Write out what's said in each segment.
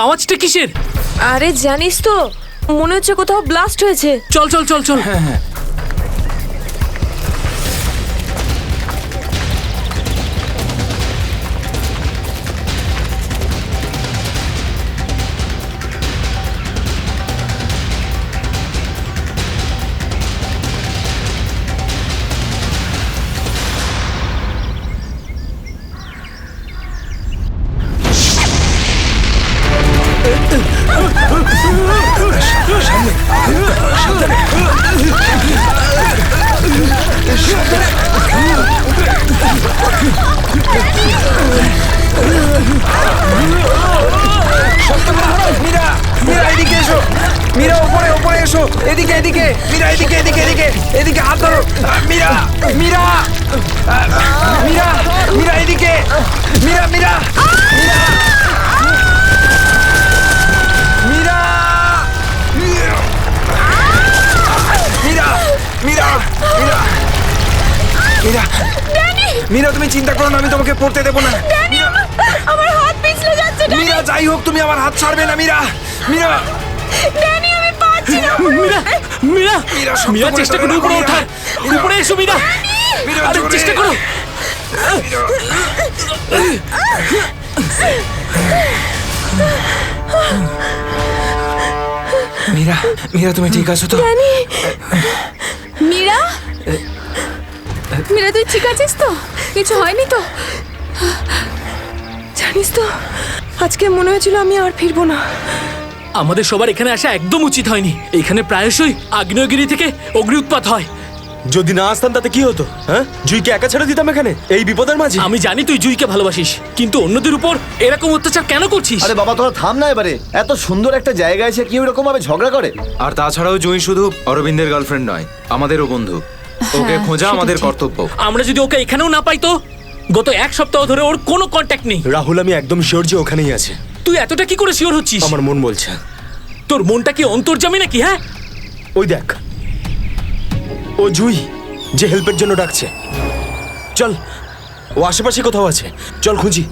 আওয়াজটা কিসের? আরে জানিস তো, মনে হচ্ছে কোথাও ব্লাস্ট হয়েছে। চল চল চল চল। হ্যাঁ হ্যাঁ মীরা, মীরা এদিকে এসো। মীরা ওপরে ওপরে এসো। এদিকে এদিকে মীরা, এদিকে এদিকে এদিকে এদিকে হাত ধরো। মীরা, মীরা, মীরা, মীরা এদিকে। মীরা, মীরা, মীরা, মীরা, মীরা, মীরা, মীরা, মীরা, মীরা তুমি চিন্তা করো না, আমি তোমাকে পড়তে দেবো না। আমার হাত পিছলে যাচ্ছে। মীরা যাই হোক তুমি আমার হাত ছাড়বে না। মীরা, মীরা, ড্যানি আমি পাচ্ছি না। মীরা মীরা মীরা, শক্ত মীরা করে চেষ্টা ধরো করো না, উপরে মীরা। ওঠার। উপরে এসো মীরা। মীরা, আরে জোরে। চেষ্টা করো। মীরা, মীরা তুমি ঠিক আছো তো? মীরা, মীরা তুই ঠিক আছিস তো? কিছু হয়নি তো? জানিস তো, আজকে মনে হয়েছিল আমি আর ফিরবো না। আমাদের সবার এখানে আসা একদম উচিত হয়নি। এখানে প্রায়শই আগ্নেয়গিরি থেকে অগ্নি উৎপাত হয়। যদি না আসতাম তাতে কি হতো? হ্যাঁ, জুইকে একা ছেড়ে দিতাম এখানে এই বিপদের মাঝে? আমি জানি তুই জুইকে ভালোবাসিস, কিন্তু অন্যদের উপর এরকম অত্যাচার কেন করছিস? আরে বাবা তোরা থাম না এবারে। এত সুন্দর একটা জায়গায় এসে কেউ এরকম ভাবে ঝগড়া করে? আর তাছাড়াও জুঁই শুধু অরবিন্দের গার্লফ্রেন্ড নয়, আমাদেরও বন্ধু। ওকে খোঁজা আমাদের কর্তব্য। আমরা যদি ওকে এখানেও না পাই তো? গত এক সপ্তাহ ধরে ওর কোনো কন্ট্যাক্ট নেই। রাহুল, আমি একদম শিওর যে ওখানেই আছে। তুই এতটা কি করে শিওর হচ্ছিস? আমার মন বলছে। তোর মনটা কি অন্তর্যামী নাকি? হ্যাঁ, ওই দেখ, ও জুই যে হেল্পের জন্য ডাকছে। চল, ও আশেপাশে কোথাও আছে, চল খুঁজি।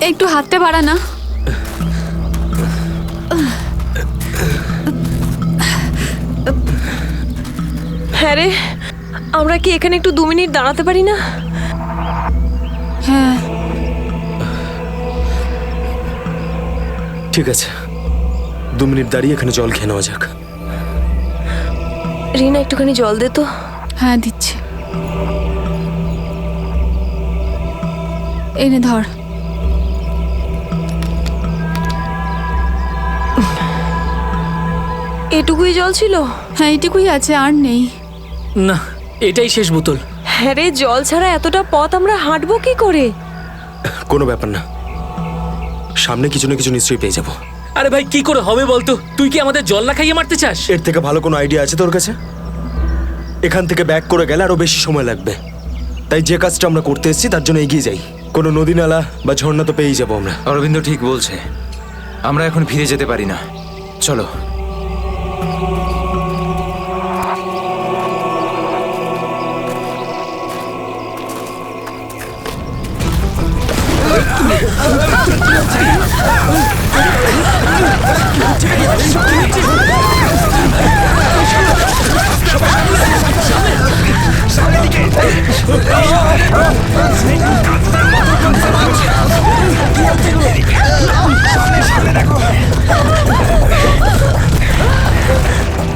একটু হাতটা বাড়া না। হ্যাঁ রে, আমরা কি এখানে একটু 2 মিনিট দাঁড়াতে পারি না? হ্যাঁ ঠিক আছে, 2 মিনিট দাঁড়িয়ে এখানে জল খেয়ে নেওয়া যাক। রিনা একটুখানি জল দে তো। হ্যাঁ দিচ্ছি। এনে ধর। এটুকুই জল ছিল? হ্যাঁ এইটুকুই আছে, আর নেই। না এটাই শেষ বোতল। হ্যাঁ রে, জল ছাড়া এতটা পথ আমরা হাঁটবো কি করে? কোনো ব্যাপার না, সামনে কিছু না কিছু নিশ্চয়ই পেয়ে যাবো। আরে ভাই কি করে হবে বলতো? তুই কি আমাদের জল না খাইয়ে মারতে চাস? এর থেকে ভালো কোনো আইডিয়া আছে তোর কাছে? এখান থেকে ব্যাক করে গেলে আরো বেশি সময় লাগবে। তাই যে কাজটা আমরা করতে এসেছি তার জন্য এগিয়ে যাই। কোনো নদী নালা বা ঝর্ণা তো পেয়েই যাবো আমরা। অরবিন্দ ঠিক বলছে, আমরা এখন ফিরে যেতে পারি না। চলো।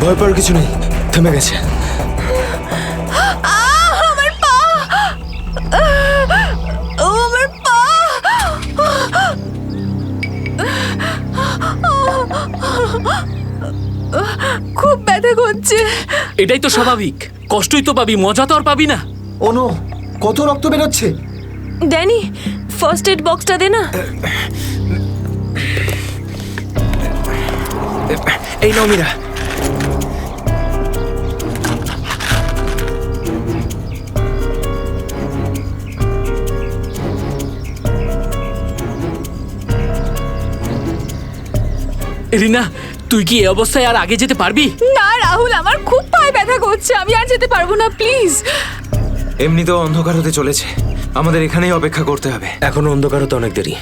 ভয় পাওয়ার কিছু নেই, থেমে গেছে। আমার পা, আমার পা। খুব ব্যথা করছে। এটাই তো স্বাভাবিক, কষ্টই তো পাবি, মজা তো আর পাবি না। ও নো, কত রক্ত বেরোচ্ছে। ড্যানি, ফার্স্ট এড বক্সটা দে না। এই নাও মীরা। রিনা, তুই কি এই অবস্থায় আর আগে যেতে পারবি? না রাহুল, আমার খুব পায়ে ব্যথা করছে, আমি আর যেতে পারবো না, প্লিজ। এমনিতেও অন্ধকার হতে চলেছে, আমাদের এখানেই অপেক্ষা করতে হবে। এখনো অন্ধকার হতে অনেক দেরি,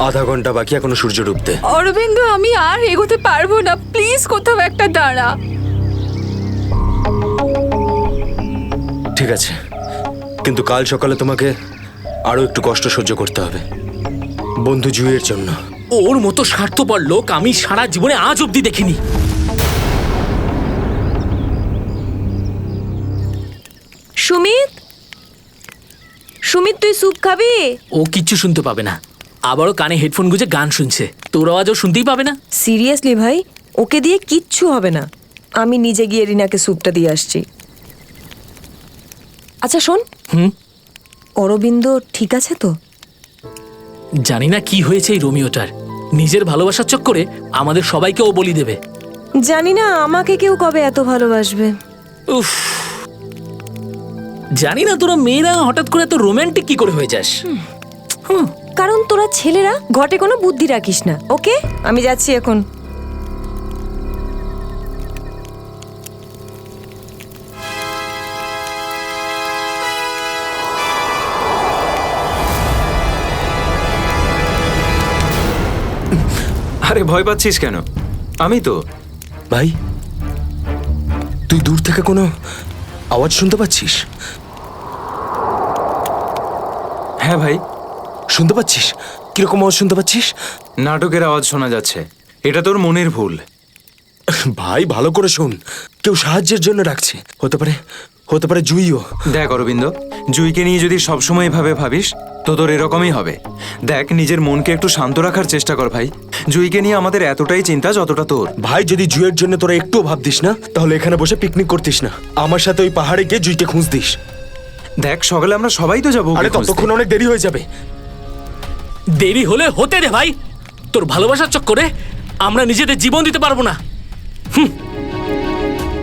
আধা ঘন্টা বাকি এখনো সূর্য ডুবতে। অরবিন্দ, আমি আর এগোতে পারবো না, প্লিজ কোথাও একটা দাঁড়া। ঠিক আছে, কিন্তু কাল সকালে তোমাকে আরো একটু কষ্ট সহ্য করতে হবে, বন্ধু জুইয়ের জন্য। ওর মতো স্বার্থপর লোক আমি সারা জীবনে আজ অব্দি দেখিনি। সুমিত, সুমিত তুই স্যুপ খাবি? ও কিচ্ছু শুনতে পাবে না, আবারও কানে হেডফোন গুঁজে গান শুনছে, তোর আওয়াজও শুনতেই পাবে না। সিরিয়াসলি ভাই, ওকে দিয়ে কিচ্ছু হবে না। আমি নিজে গিয়ে রিনাকে স্যুপটা দিয়ে আসছি। আচ্ছা শোন, অরবিন্দ ঠিক আছে তো? জানি না কি হয়েছে এই রোমিওটার, নিজের ভালোবাসার চক্করে আমাদের সবাইকে ও বলি দেবে। জানি না আমাকে কেউ কবে এত ভালোবাসবে। উফ, জানি না তোরা মেয়েরা হঠাৎ করে এত রোমান্টিক কি করে হয়ে যাস। কারণ তোরা ছেলেরা ঘটে কোনো বুদ্ধি রাখিস না। ওকে, আমি যাচ্ছি এখন। আরে ভয় পাচ্ছিস কেন? আমি তো। ভাই, তুই দূর থেকে কোনো আওয়াজ শুনতে পাচ্ছিস? হ্যাঁ ভাই, শুনতে পাচ্ছিস? কিরকম আওয়াজ শুনতে পাচ্ছিস? নাটকের আওয়াজ শোনা যাচ্ছে। এটা তোর মনের ভুল। ভাই ভালো করে শোন, কেউ সাহায্যের জন্য ডাকছে। হতে পারে জুইও। দেখ অরবিন্দ, জুইকে নিয়ে যদি সবসময় এভাবে ভাবিস তো তোর এরকমই হবে। দেখ, নিজের মনকে একটু শান্ত রাখার চেষ্টা কর ভাই। জুইকে নিয়ে আমাদের এতটাই চিন্তা যতটা তোর। ভাই, যদি জুইয়ের জন্য তোরা একটুও ভাবতিস না, তাহলে এখানে বসে পিকনিক করতিস না, আমার সাথে ওই পাহাড়ে গিয়ে জুইকে খুঁজতিস। দেখ, সকালে আমরা সবাই তো যাবো। আরে ততক্ষণ অনেক দেরি হয়ে যাবে। দেরি হলে হতে দে ভাই, তোর ভালোবাসার চক্করে আমরা নিজেদের জীবন দিতে পারবো না।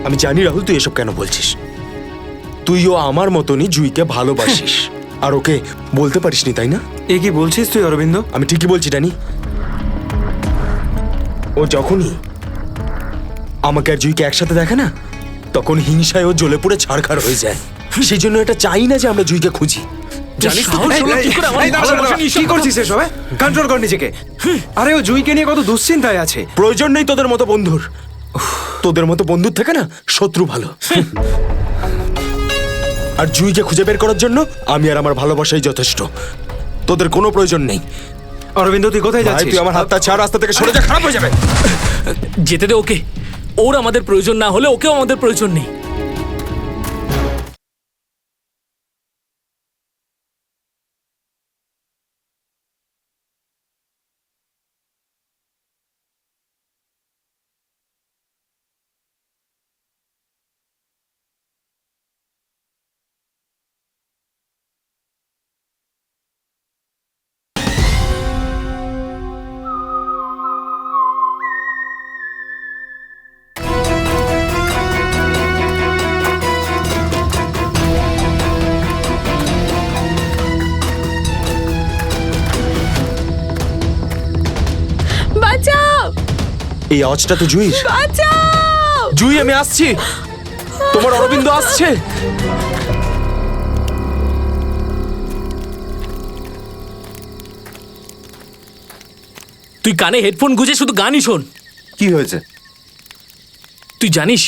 আমি জানি রাহুল, তুই এসব কেন বলছিস। তুইও আমার মতনই জুইকে ভালোবাসিস, আর ওকে বলতে পারিসনি, তাই না? এ কি বলছিস তুই অরবিন্দ? আমি ঠিকই বলছি ড্যানি। ও যখনই আমাকে আর জুইকে একসাথে দেখে না, তখন হিংসায় ও জ্বলে পুড়ে ছাড়খাড় হয়ে যায়। সেই জন্য এটা চাই না যে আমরা জুইকে খুঁজি। জানিস তো? সাহস হলো কি করে আমার ভালোবাসা নিয়ে কি এসব করছিস এসব? কন্ট্রোল কর নিজেকে। আরে ও জুইকে নিয়ে কত দুশ্চিন্তায় আছে। প্রয়োজন নেই তোদের মতো বন্ধুর। তোদের মতো বন্ধুর থেকে না শত্রু ভালো। আর জুইকে খুঁজে বের করার জন্য আমি আর আমার ভালোবাসাই যথেষ্ট। তোদের কোনো প্রয়োজন নেই। অরবিন্দ, তুই কোথায় ভাই, যাচ্ছিস? তুই আমার হাতটা ছাড়, রাস্তা থেকে সরে যা, খারাপ হয়ে যাবে। যেতে দে ওকে, ওর আমাদের প্রয়োজন না হলে ওকেও আমাদের প্রয়োজন নেই। বাঁচাও, এই আওয়াজটা তো জুইর। বাঁচাও। জুই, আমি আসছি, তোমার অরবিন্দ আসছে। তুই কানে হেডফোন গুঁজে শুধু গানই শোন। কি হয়েছে? তুই জানিস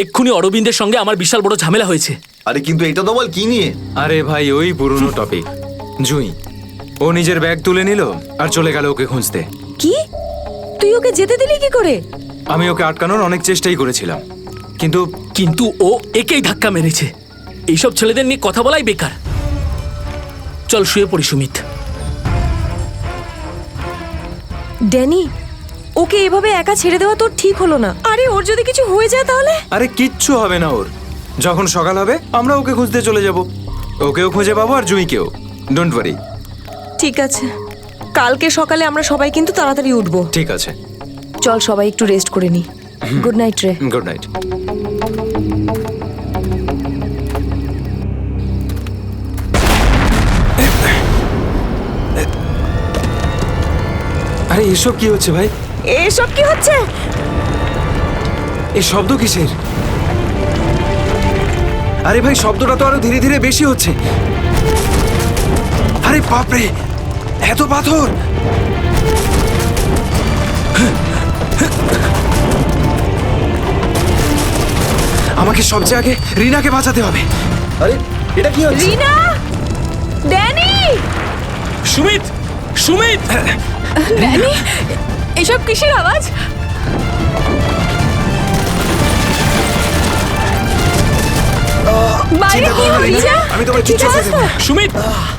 এক্ষুনি অরবিন্দের সঙ্গে আমার বিশাল বড় ঝামেলা হয়েছে। আরে কিন্তু এটা তো বল, কি নিয়ে? আরে ভাই, ওই পুরনো টপিক। জুই ও নিজের ব্যাগ তুলে নিল আর চলে গেল ওকে খুঁজতে। কি? তুই ওকে যেতে দিলি কি করে? আমি ওকে আটকানোর অনেক চেষ্টাই করেছিলাম, কিন্তু কিন্তু ও একেই ধাক্কা মেরেছে। এইসব ছেলেদের নিয়ে কথা বলাই বেকার। চল শুয়ে পড়ি সুমিত। ড্যানি, ওকে এভাবে একা ছেড়ে দেওয়া তোর ঠিক হলো না। আরে ওর যদি কিছু হয়ে যায় তাহলে? আরে কিচ্ছু হবে না ওর। যখন সকাল হবে আমরা ওকে খুঁজতে চলে যাব। ওকেও খুঁজে পাবো আর জুইকেও। Don't worry. ঠিক আছে, কালকে সকালে আমরা সবাই কিন্তু তাড়াতাড়ি উঠবো। ঠিক আছে, চল সবাই একটু রেস্ট করে নি। গুড নাইট রে। Good night. আরে এসব কি হচ্ছে ভাই? এসব কি হচ্ছে? এই শব্দ কিসের? আরে ভাই শব্দটা তো আরো ধীরে ধীরে বেশি হচ্ছে। আরে বাপরে, এত পাথর! আমাকে সবচেয়ে আগে রিনাকে বাঁচাতে হবে। আরে এটা কি হচ্ছে? রিনা, ড্যানি, সুমিত, সুমিত! ড্যানি, এসব কিসের আওয়াজ? বাইরে চিন্তা কি করো না, রিনা। হচ্ছে? আমি তোমায় কিচ্ছু হতে দেবো না। Sumit,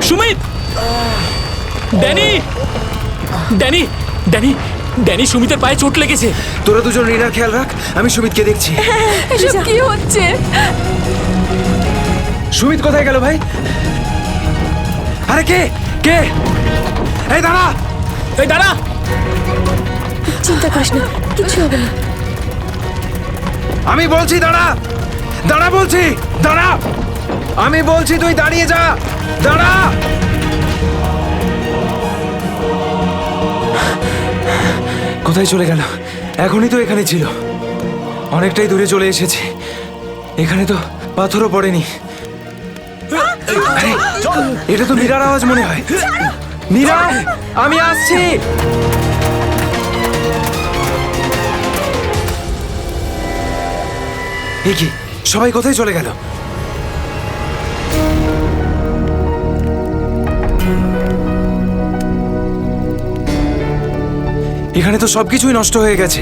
Sumit! Danny, Danny, Danny, Danny, সুমিতের পায়ে চোট লেগেছে। তোরা দুজন রিনার খেয়াল রাখ, আমি সুমিতকে দেখছি। এসব কি হচ্ছে? সুমিত কোথায় গেল ভাই? আরে কে কে? এই দাঁড়া! এই দাঁড়া! চিন্তা করিস না, কিছু হবে না। আমি বলছি দাঁড়া! দাঁড়া বলছি! দাঁড়া! আমি বলছি তুই দাঁড়িয়ে যা! দাঁড়া! কোথায় চলে গেল? এখনই তো এখানে ছিল। অনেকটাই দূরে চলে এসেছি। এখানে তো পাথরও পড়েনি। আরে, এটা তো মীরার আওয়াজ মনে হয়। মীরা, আমি আসছি। এ কি, সবাই কোথায় চলে গেল? এখানে তো সবকিছুই নষ্ট হয়ে গেছে।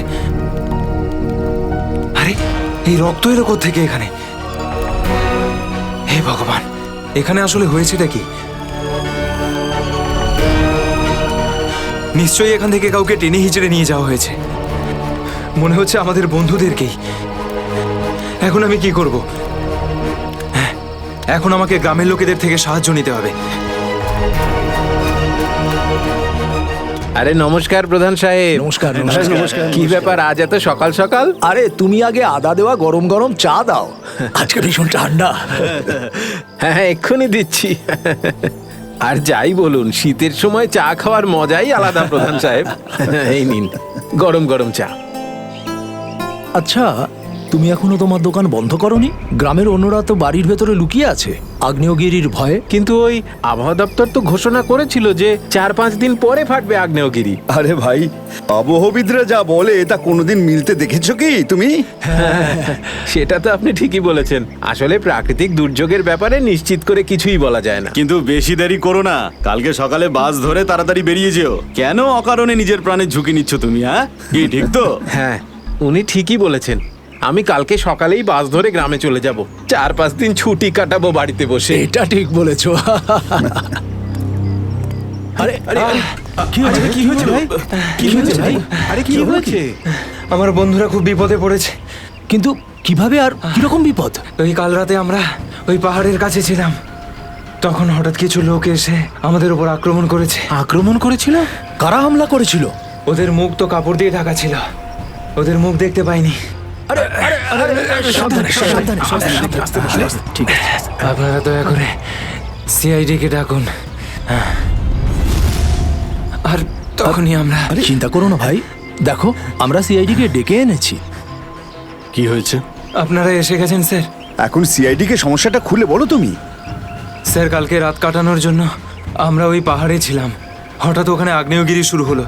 আরে, এই রক্ত এলো কোত্থেকে এখানে? হে ভগবান, এখানে আসলে হয়েছেটা কি? নিশ্চয়ই এখান থেকে কাউকে টেনে হিচড়ে নিয়ে যাওয়া হয়েছে। মনে হচ্ছে আমাদের বন্ধুদেরকেই। এখন আমি কি করব? হ্যাঁ, এখন আমাকে গ্রামের লোকেদের থেকে সাহায্য নিতে হবে। আরে নমস্কার প্রধান সাহেব। নমস্কার নমস্কার। কি ব্যাপার আজ এত সকাল সকাল? আরে তুমি আগে আদা দেওয়া গরম গরম চা দাও, আজকে ভীষণ ঠান্ডা। হ্যাঁ এক্ষুনি দিচ্ছি। আর যাই বলুন, শীতের সময় চা খাওয়ার মজাই আলাদা প্রধান সাহেব। এই নিন গরম গরম চা। আচ্ছা, তুমি এখনো তোমার দোকান বন্ধ করনি? গ্রামের অন্যরা তো বাড়ির ভেতরে লুকিয়ে আছে আগ্নেয়গিরির ভয়ে। কিন্তু ওই আবহাওয়া দপ্তর তো ঘোষণা করেছিল যে 4-5 দিন পরে ফাটবে আগ্নেয়গিরি। আরে ভাই, আবহবিদরা যা বলে তা কোনোদিন মিলতে দেখেছো কি তুমি? সেটা তো আপনি ঠিকই বলেছেন। আসলে প্রাকৃতিক দুর্যোগের ব্যাপারে নিশ্চিত করে কিছুই বলা যায় না। কিন্তু বেশি দেরি করো না, কালকে সকালে বাস ধরে তাড়াতাড়ি বেরিয়ে যেও। কেন অকারণে নিজের প্রাণের ঝুঁকি নিচ্ছ তুমি? হ্যাঁ, কি ঠিক তো? হ্যাঁ, উনি ঠিকই বলেছেন। আমি কালকে সকালেই বাস ধরে গ্রামে চলে যাব। 4-5 দিন ছুটি কাটাবো বাড়িতে বসে। এটা ঠিক বলেছো। আরে আরে আরে, কি হয়েছে? কি হয়েছে ভাই? কি হয়েছে ভাই? আরে কি হয়েছে? আমার বন্ধুরা খুব বিপদে পড়েছে। কিন্তু কিভাবে আর কিরকম বিপদ? ওই কাল রাতে আমরা ওই পাহাড়ের কাছে ছিলাম, তখন হঠাৎ কিছু লোক এসে আমাদের উপর আক্রমণ করেছে। আক্রমণ করেছিল? কারা হামলা করেছিল? ওদের মুখ তো কাপড় দিয়ে ঢাকা ছিল, ওদের মুখ দেখতে পাইনি। সাবধানে সাবধানে সাবধানে। ঠিক আছে। আপনারা দয়া করে সিআইডি কে ডাকুন। আর তখনই আমরা আরে চিন্তা করো না ভাই, দেখো আমরা সিআইডি কে ডেকে এনেছি। কি হয়েছে? আপনারা এসে গেছেন স্যার। এখন সিআইডি কে সমস্যাটা খুলে বলো তুমি। স্যার, কালকে রাত কাটানোর জন্য আমরা ওই পাহাড়ে ছিলাম। হঠাৎ ওখানে আগ্নেয়গিরি শুরু হলো,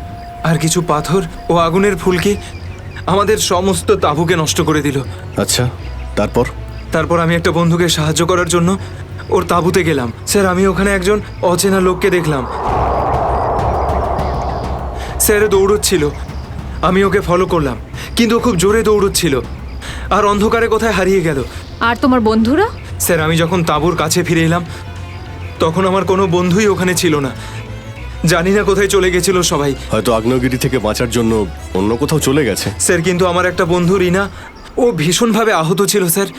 আর কিছু পাথর ও আগুনের ফুলকি আমাদের সমস্ত তাঁবুকে নষ্ট করে দিল। আচ্ছা, তারপর? তারপর আমি একটা বন্ধুকে সাহায্য করার জন্য ওর তাঁবুতে গেলাম। স্যার, আমি ওখানে একজন অচেনা লোককে দেখলাম। স্যার দৌড়চ্ছিল, আমি ওকে ফলো করলাম, কিন্তু ও খুব জোরে দৌড়চ্ছিল আর অন্ধকারে কোথায় হারিয়ে গেল। আর তোমার বন্ধুরা? স্যার, আমি যখন তাঁবুর কাছে ফিরে এলাম তখন আমার কোনো বন্ধুই ওখানে ছিল না। জানি না কোথায় চলে গেছিল সবাই। হয়তো আগ্নেয়গিরি থেকে বাঁচার জন্য অন্য কোথাও চলে গেছে। স্যার, কিন্তু আমার একটা বন্ধু রিনা, ও ভীষণভাবে আহত ছিল স্যার।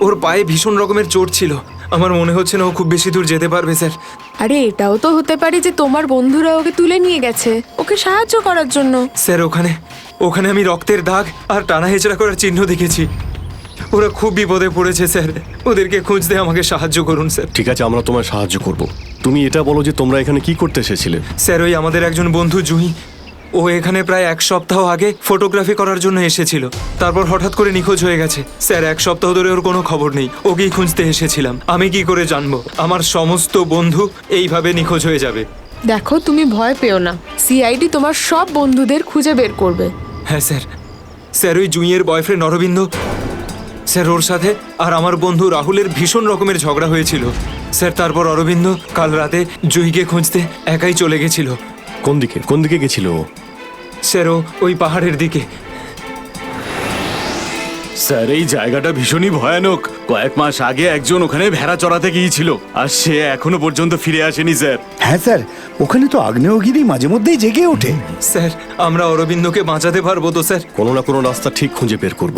ওর পায়ে ভীষণ রকমের চোট ছিল। আমার মনে হচ্ছে না ও খুব বেশি দূর যেতে পারবে স্যার। আরে এটাও তো হতে পারে যে তোমার বন্ধুরা ওকে তুলে নিয়ে গেছে ওকে সাহায্য করার জন্য। স্যার, ওখানে আমি রক্তের দাগ আর টানা হেঁচড়া করার চিহ্ন দেখেছি। ওরা খুব বিপদে পড়েছে স্যার, ওদেরকে খুঁজতে আমাকে সাহায্য করুন স্যার। ঠিক আছে, আমরা তোমায় সাহায্য করব। তুমি এটা বলো যে তোমরা এখানে কি করতে এসেছিলে? স্যার, ওই আমাদের একজন বন্ধু জুহি, ও এখানে প্রায় 1 সপ্তাহ আগে ফটোগ্রাফি করার জন্য এসেছিল, তারপর হঠাৎ করে নিখোঁজ হয়ে গেছে। স্যার 1 সপ্তাহ ধরে ওর কোনো খবর নেই। ওকেই খুঁজতে এসেছিলাম। আমি কি করে জানবো আমার সমস্ত বন্ধু এইভাবে নিখোঁজ হয়ে যাবে? দেখো, তুমি ভয় পেও না, সিআইডি তোমার সব বন্ধুদের খুঁজে বের করবে। হ্যাঁ স্যার। স্যার ওই জুঁইয়ের বয়ফ্রেন্ড অরবিন্দ, স্যার ওর সাথে আর আমার বন্ধু রাহুলের ভীষণ রকমের ঝগড়া হয়েছিল স্যার। তারপর অরবিন্দ কাল রাতে জুঁইকে খুঁজতে একাই চলে গেছিল। কোন দিকে গেছিল ও? স্যার ও ওই পাহাড়ের দিকে। স্যার এই জায়গাটা ভীষণই ভয়ানক। কয়েক মাস আগে একজন ওখানে ভেড়া চড়াতে গিয়েছিল, আর সে এখনো পর্যন্ত ফিরে আসেনি স্যার। হ্যাঁ স্যার, ওখানে তো আগ্নেয়গিরি মাঝে মধ্যেই জেগে ওঠে। স্যার আমরা অরবিন্দকে বাঁচাতে পারবো তো স্যার? কোনো না কোনো রাস্তা ঠিক খুঁজে বের করব।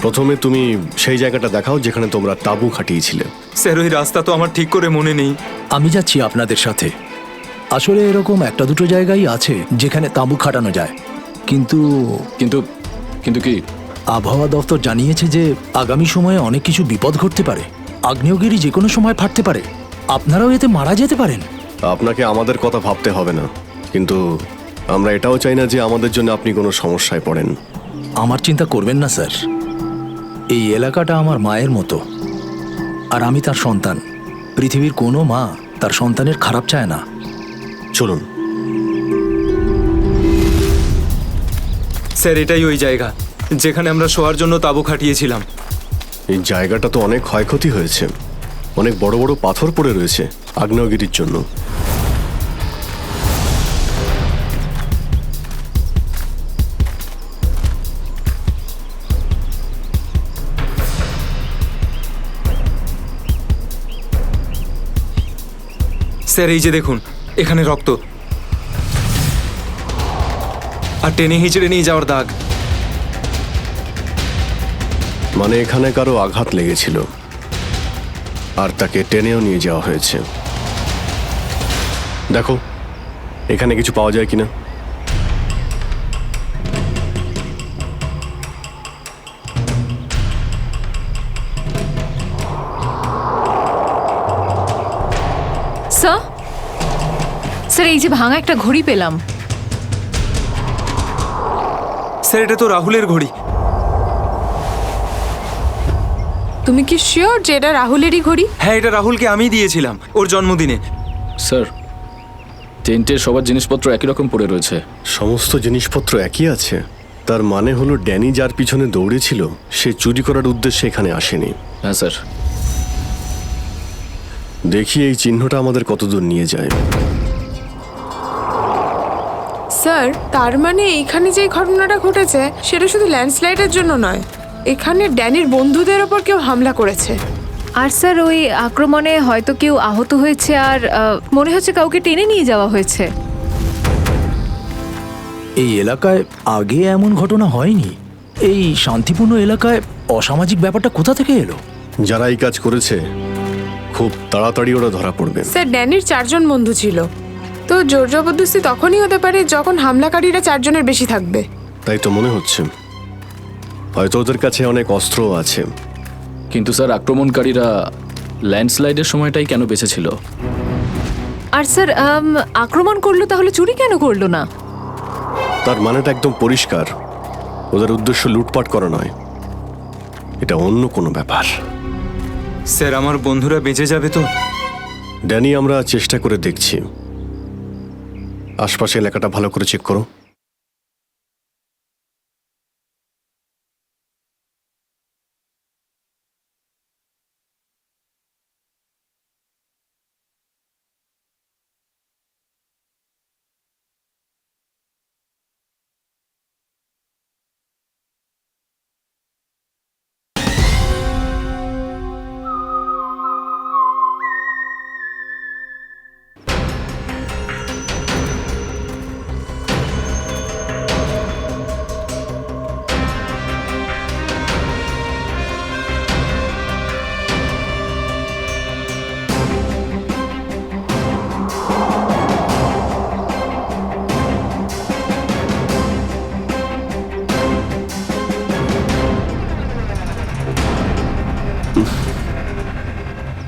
প্রথমে তুমি সেই জায়গাটা দেখাও যেখানে তোমরা তাঁবু খাটিয়েছিলে। স্যার ওই রাস্তা তো আমার ঠিক করে মনে নেই। আমি যাচ্ছি আপনাদের সাথে। আসলে এরকম একটা দুটো জায়গায় আছে যেখানে তাঁবু খাটানো যায়, কিন্তু কিন্তু কিন্তু কি? আবহাওয়া দপ্তর জানিয়েছে যে আগামী সময়ে অনেক কিছু বিপদ ঘটতে পারে। আগ্নেয়গিরি যে কোনো সময় ফাটতে পারে, আপনারাও এতে মারা যেতে পারেন। আপনাকে আমাদের কথা ভাবতে হবে না, কিন্তু আমরা এটাও চাই না যে আমাদের জন্য আপনি কোনো সমস্যায় পড়েন। আমার চিন্তা করবেন না স্যার, এই এলাকাটা আমার মায়ের মতো, আর আমি তার সন্তান। পৃথিবীর কোনো মা তার সন্তানের খারাপ চায় না। চলুন। স্যার এটাই ওই জায়গা যেখানে আমরা শোয়ার জন্য তাঁবু খাটিয়েছিলাম। এই জায়গাটা তো অনেক ক্ষয়ক্ষতি হয়েছে, অনেক বড় বড় পাথর পড়ে রয়েছে আগ্নেয়গিরির জন্য। স্যার এই যে দেখুন, এখানে রক্ত আর টেনে হিঁচড়ে নিয়ে যাওয়ার দাগ। মানে এখানে কারো আঘাত লেগেছিল আর তাকে টেনেও নিয়ে যাওয়া হয়েছে। দেখো এখানে কিছু পাওয়া যায় কিনা। স্যার এই যে ভাঙা একটা ঘড়ি পেলাম। স্যার এটা তো রাহুলের ঘড়ি। তুমি কি শিওর যে এটা রাহুলেরই ঘড়ি? হ্যাঁ এটা রাহুলকে আমি দিয়েছিলাম ওর জন্মদিনে। স্যার টেন্টের সবার জিনিসপত্র একই রকম পড়ে রয়েছে। সমস্ত জিনিসপত্র একই আছে, তার মানে হলো ড্যানি যার পিছনে দৌড়েছিল সে চুরি করার উদ্দেশ্যে এখানে আসেনি। হ্যাঁ স্যার। দেখি এই চিহ্নটা আমাদের কতদূর নিয়ে যায়। স্যার তার মানে এইখানে যে ঘটনাটা ঘটেছে সেটা শুধু ল্যান্ডস্লাইডের জন্য নয়, এখানে ড্যানির বন্ধুদের ওপর কেউ হামলা করেছে। আর স্যার ওই আক্রমণে হয়তো কেউ আহত হয়েছে, আর মনে হচ্ছে কাউকে টেনে নিয়ে যাওয়া হয়েছে। এই এলাকায় আগে এমন ঘটনা হয়নি। এই শান্তিপূর্ণ এলাকায় অসামাজিক ব্যাপারটা কোথা থেকে এলো? যারা এই কাজ করেছে খুব তাড়াতাড়ি ওরা ধরা পড়বে। স্যার ড্যানির 4 জন বন্ধু ছিল, তো জোর জবরদস্তি তখনই হতে পারে যখন হামলাকারীরা 4 জনের বেশি থাকবে। তাই তো মনে হচ্ছে, হয়তো ওদের কাছে অনেক অস্ত্র আছে। কিন্তু স্যার আক্রমণকারীরা ল্যান্ডস্লাইডের সময়টাই কেন বেঁচেছিল? আর স্যার আক্রমণ করলো তাহলে চুরি কেন করলো না? তার মানেটা একদম পরিষ্কার, ওদের উদ্দেশ্য লুটপাট করা নয়, এটা অন্য কোনো ব্যাপার। স্যার আমার বন্ধুরা বেঁচে যাবে তো? ড্যানি আমরা চেষ্টা করে দেখছি। আশপাশে এলাকাটা ভালো করে চেক করো।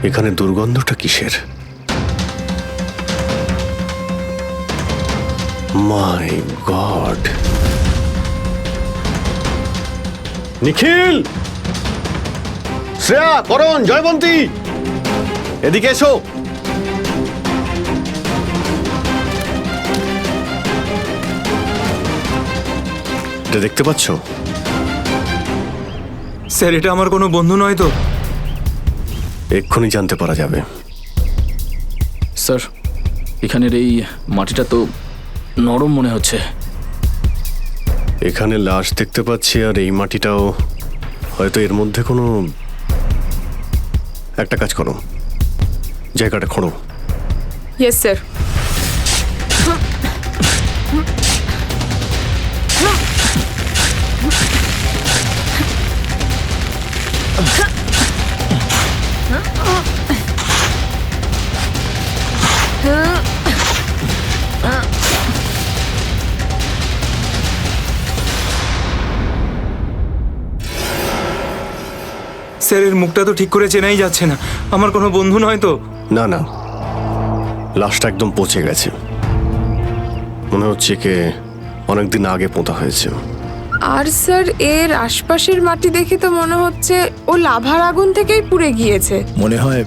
এখানে দুর্গন্ধটা কিসের? মাই গড, নিখিল, শ্রেয়া, করণ, জয়বন্তী, এদিকে এসো। এটা দেখতে পাচ্ছ? স্যার, এটা আমার কোনো বন্ধু নয় তো? এক্ষুনি জানতে পারা যাবে। স্যার, এখানের এই মাটিটা তো নরম মনে হচ্ছে। এখানে লাশ দেখতে পাচ্ছি, আর এই মাটিটাও হয়তো এর মধ্যে কোনো একটা কাজ করো, জায়গাটা খোঁড়ো। Yes sir. স্যার, এর মুখটা তো ঠিক করে চেনাই যাচ্ছে না। আমার কোনো বন্ধু নয় তো? না না, লাশটা একদম পচে গেছে, মনে হচ্ছে কে অনেকদিন আগে পোঁতা হয়েছে। আর স্যার, এর আশপাশের মাটি দেখে তো মনে হচ্ছে ও লাভার আগুন থেকেই পুড়ে গিয়েছে। মনে হয়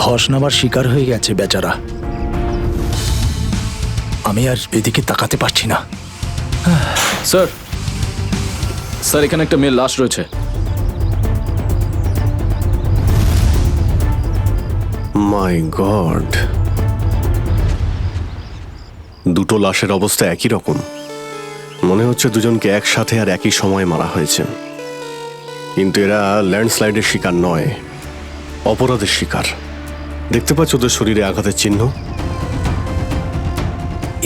ধস নামার শিকার হয়ে গেছে বেচারা। আমি আর এদিকে তাকাতে পারছি না। স্যার, স্যার এখানে একটা মেয়ের লাশ রয়েছে। মাই গড, দুটো লাশের অবস্থা একই রকম। মনে হচ্ছে দুজনকে একসাথে আর একই সময়ে মারা হয়েছে, কিন্তু এরা ল্যান্ডস্লাইডের শিকার নয়, অপরাধের শিকার। দেখতে পাচ্ছ ওদের শরীরে আঘাতের চিহ্ন?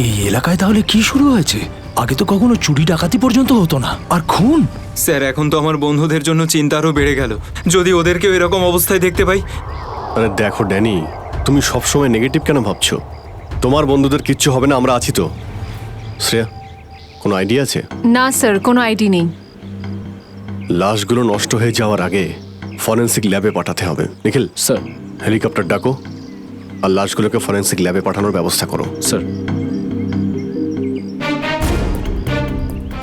এই এলাকায় তাহলে কি শুরু হয়েছে? আগে তো কখনো চুরি ডাকাতি পর্যন্ত হতো না, আর খুন! স্যার, এখন তো আমার বন্ধুদের জন্য চিন্তা আরও বেড়ে গেল। যদি ওদেরকেও এরকম অবস্থায় দেখতে পাই। আরে দেখো ড্যানি, তুমি সবসময় নেগেটিভ কেন ভাবছো? তোমার বন্ধুদের কিচ্ছু হবে না, আমরা আছি তো। শ্রেয়া, কোনো আইডিয়া আছে? না স্যার, কোনো আইডি নেই। লাশগুলো নষ্ট হয়ে যাওয়ার আগে ফরেন্সিক ল্যাবে পাঠাতে হবে। নিখিল, স্যার। হেলিকপ্টার ডাকো আর লাশগুলোকে ফরেন্সিক ল্যাবে পাঠানোর ব্যবস্থা করো। স্যার।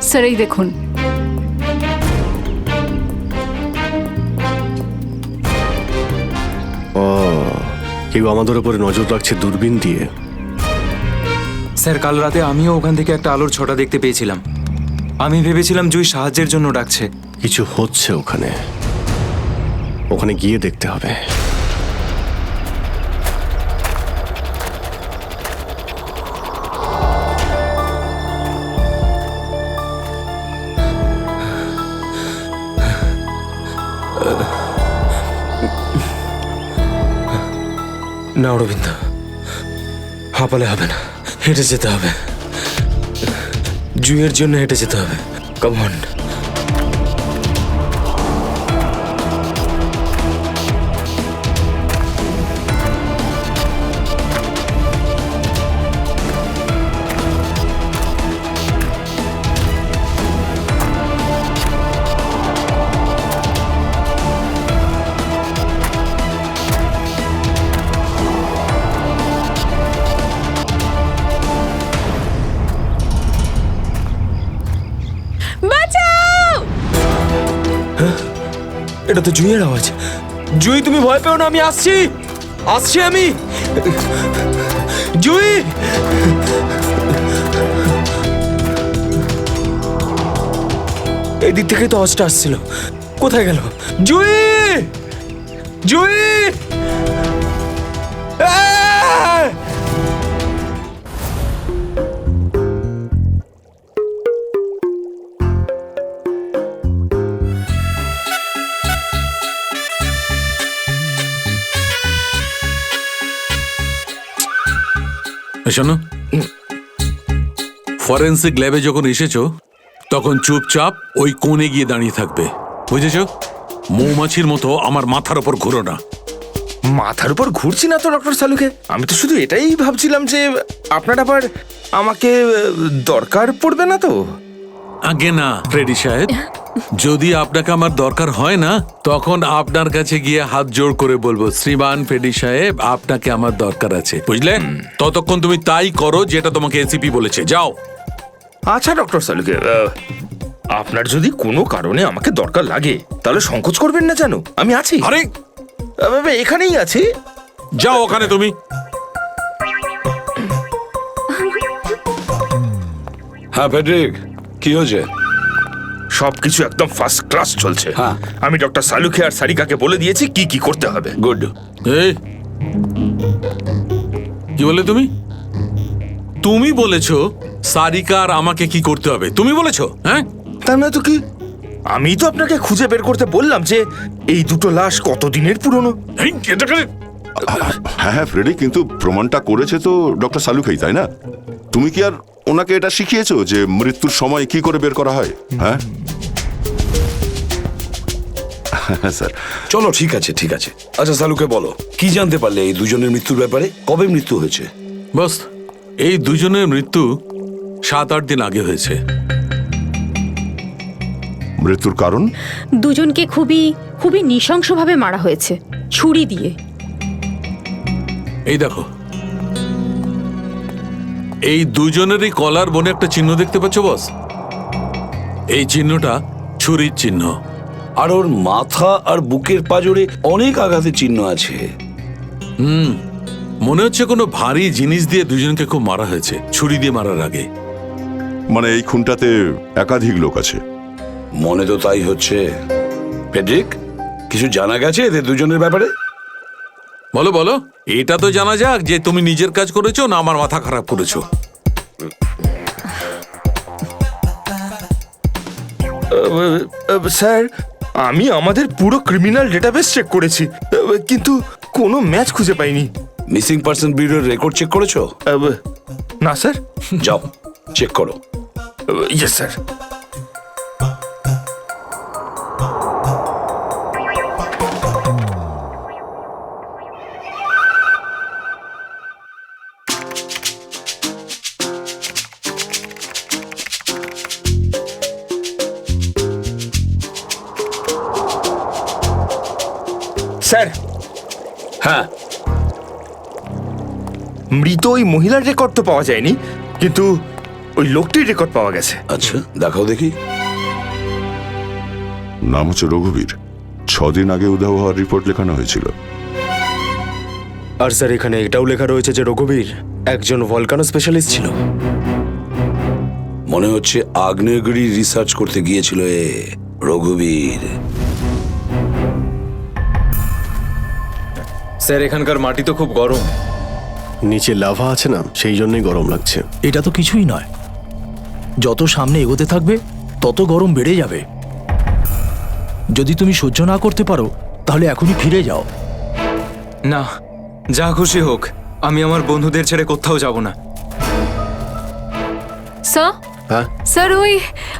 স্যার, এই দেখুন। ও, কেউ আমাদের উপরে নজর রাখছে দূরবীন দিয়ে। স্যার, কাল রাতে আমিও ওখান থেকে একটা আলোর ছটা দেখতে পেয়েছিলাম। আমি ভেবেছিলাম জুই সাহায্যের জন্য ডাকছে। কিছু হচ্ছে ওখানে, ওখানে গিয়ে দেখতে হবে। না অরবিন্দ, হাঁপালে হবে না, হেঁটে যেতে হবে। জুইয়ের জন্য হেঁটে যেতে হবে। Come on. এটা তো জুইয়ের আওয়াজ। জুই, তুমি ভয় পেও না, আমি আসছি, আসছি আমি। জুই, এই দিক থেকেই তো আওয়াজটা আসছিল। কোথায় গেল জুই? জুই! শোনো, ফরেন্সিক ল্যাবে যখন এসেছো তখন চুপচাপ ওই কোণে গিয়ে দাঁড়িয়ে থাকবে, বুঝেছো? মৌমাছির মতো আমার মাথার ওপর ঘুরো না। মাথার উপর ঘুরছি না তো ডক্টর সালুকে। আমি তো শুধু এটাই ভাবছিলাম যে আপনার আবার আমাকে দরকার পড়বে না তো। আগে না ফ্রেডি সাহেব, যদি আপনাকে আমার দরকার হয় না তখন আপনার কাছে গিয়ে হাত জোড় করে বলবো, শ্রীমান ফ্রেডি সাহেব আপনাকে আমার দরকার আছে, বুঝলে? ততক্ষণ তুমি তাই করো যেটা তোমাকে এসিপি বলেছে, যাও। আচ্ছা ডক্টর সালুকে, আপনার যদি কোনো কারণে আমাকে দরকার লাগে তাহলে সংকোচ করবেন না, জানো আমি আছি। আরে এখানেই আছি। যাও ওখানে তুমি। হ্যাঁ ফেডরিক, কি হয়েছে? সবকিছু একদম ফার্স্ট ক্লাস চলছে। হ্যাঁ। আমি ডক্টর সালুকে আর সারিকাকে বলে দিয়েছি কি কি করতে হবে। গুড। এই কি বলে তুমি? তুমি বলেছো সারিকা আর আমাকে কি করতে হবে? তুমি বলেছো? হ্যাঁ, তা না তো কি, আমি তো আপনাকে খুঁজে বের করতে বললাম যে এই দুটো লাশ কতদিনের পুরনো। এই, এটাকে হ্যাঁ হ্যাঁ ফ্রেডি, কিন্তু প্রমাণটা করেছে তো ডক্টর সালুকেই, তাই না? তুমি কি আর ওনাকে এটা শিখিয়েছো যে মৃত্যুর সময় কি করে বের করা হয়? হ্যাঁ স্যার। চলো ঠিক আছে ঠিক আছে। আচ্ছা সালুকে বলো, কি জানতে পারলে এই দুজনের মৃত্যুর ব্যাপারে? কবে মৃত্যু হয়েছে? বস, এই দুজনের মৃত্যু 7-8 দিন আগে হয়েছে। মৃত্যুর কারণ? দুজনকে খুবই খুবই নৃশংসভাবে মারা হয়েছে, ছুরি দিয়ে। এই দেখো, এই দুজনেরই কলার বনে একটা চিহ্ন দেখতে পাচ্ছ বস? এই চিহ্নটা ছুরির চিহ্ন। আর ওর মাথা আর বুকের পাঁজরে অনেক আঘাতের চিহ্ন আছে। মনে হচ্ছে কোনো ভারী জিনিস দিয়ে দুজনকে খুব মারা হয়েছে, ছুরি দিয়ে মারার আগে। মানে এই খুনটাতে একাধিক লোক আছে? মনে তো তাই হচ্ছে। ফেডরিক, কিছু জানা গেছে এদের দুজনের ব্যাপারে? বলো বলো, এটা তো জানা যাক যে তুমি নিজের কাজ করেছো না আমার মাথা খারাপ করেছো। স্যার, আমি আমাদের পুরো ক্রিমিনাল ডেটাবেস চেক করেছি, কিন্তু কোনো ম্যাচ খুঁজে পাইনি। মিসিং পার্সন ব্যুরোর রেকর্ড চেক করেছো? না স্যার। যাও চেক করো। Yes sir. স্যার। হ্যাঁ, মৃত ওই মহিলার রেকর্ড তো পাওয়া যায়নি, কিন্তু ওই লোকটির রেকর্ড পাওয়া গেছে। আচ্ছা দেখাও দেখি। নাম হচ্ছে রঘুবীর। 6 দিন আগে উধাও হওয়ার রিপোর্ট লেখানো হয়েছিল। আর স্যার এখানে এটাও লেখা রয়েছে যে রঘুবীর একজন ভলকানো স্পেশালিস্ট ছিল। মনে হচ্ছে আগ্নেয়গিরি রিসার্চ করতে গিয়েছিল এ রঘুবীর। স্যার এখানকার মাটি তো খুব গরম। নিচে লাভা আছে না, সেই জন্যই গরম লাগছে। এটা তো কিছুই নয়, যত সামনে এগোতে থাকবে তত গরম বেড়ে যাবে। যদি তুমি সহ্য না করতে পারো তাহলে এখনই ফিরে যাও। না, যা খুশি হোক, আমি আমার বন্ধুদের ছেড়ে কোথাও যাব না। স্যার, হ্যাঁ স্যার ওই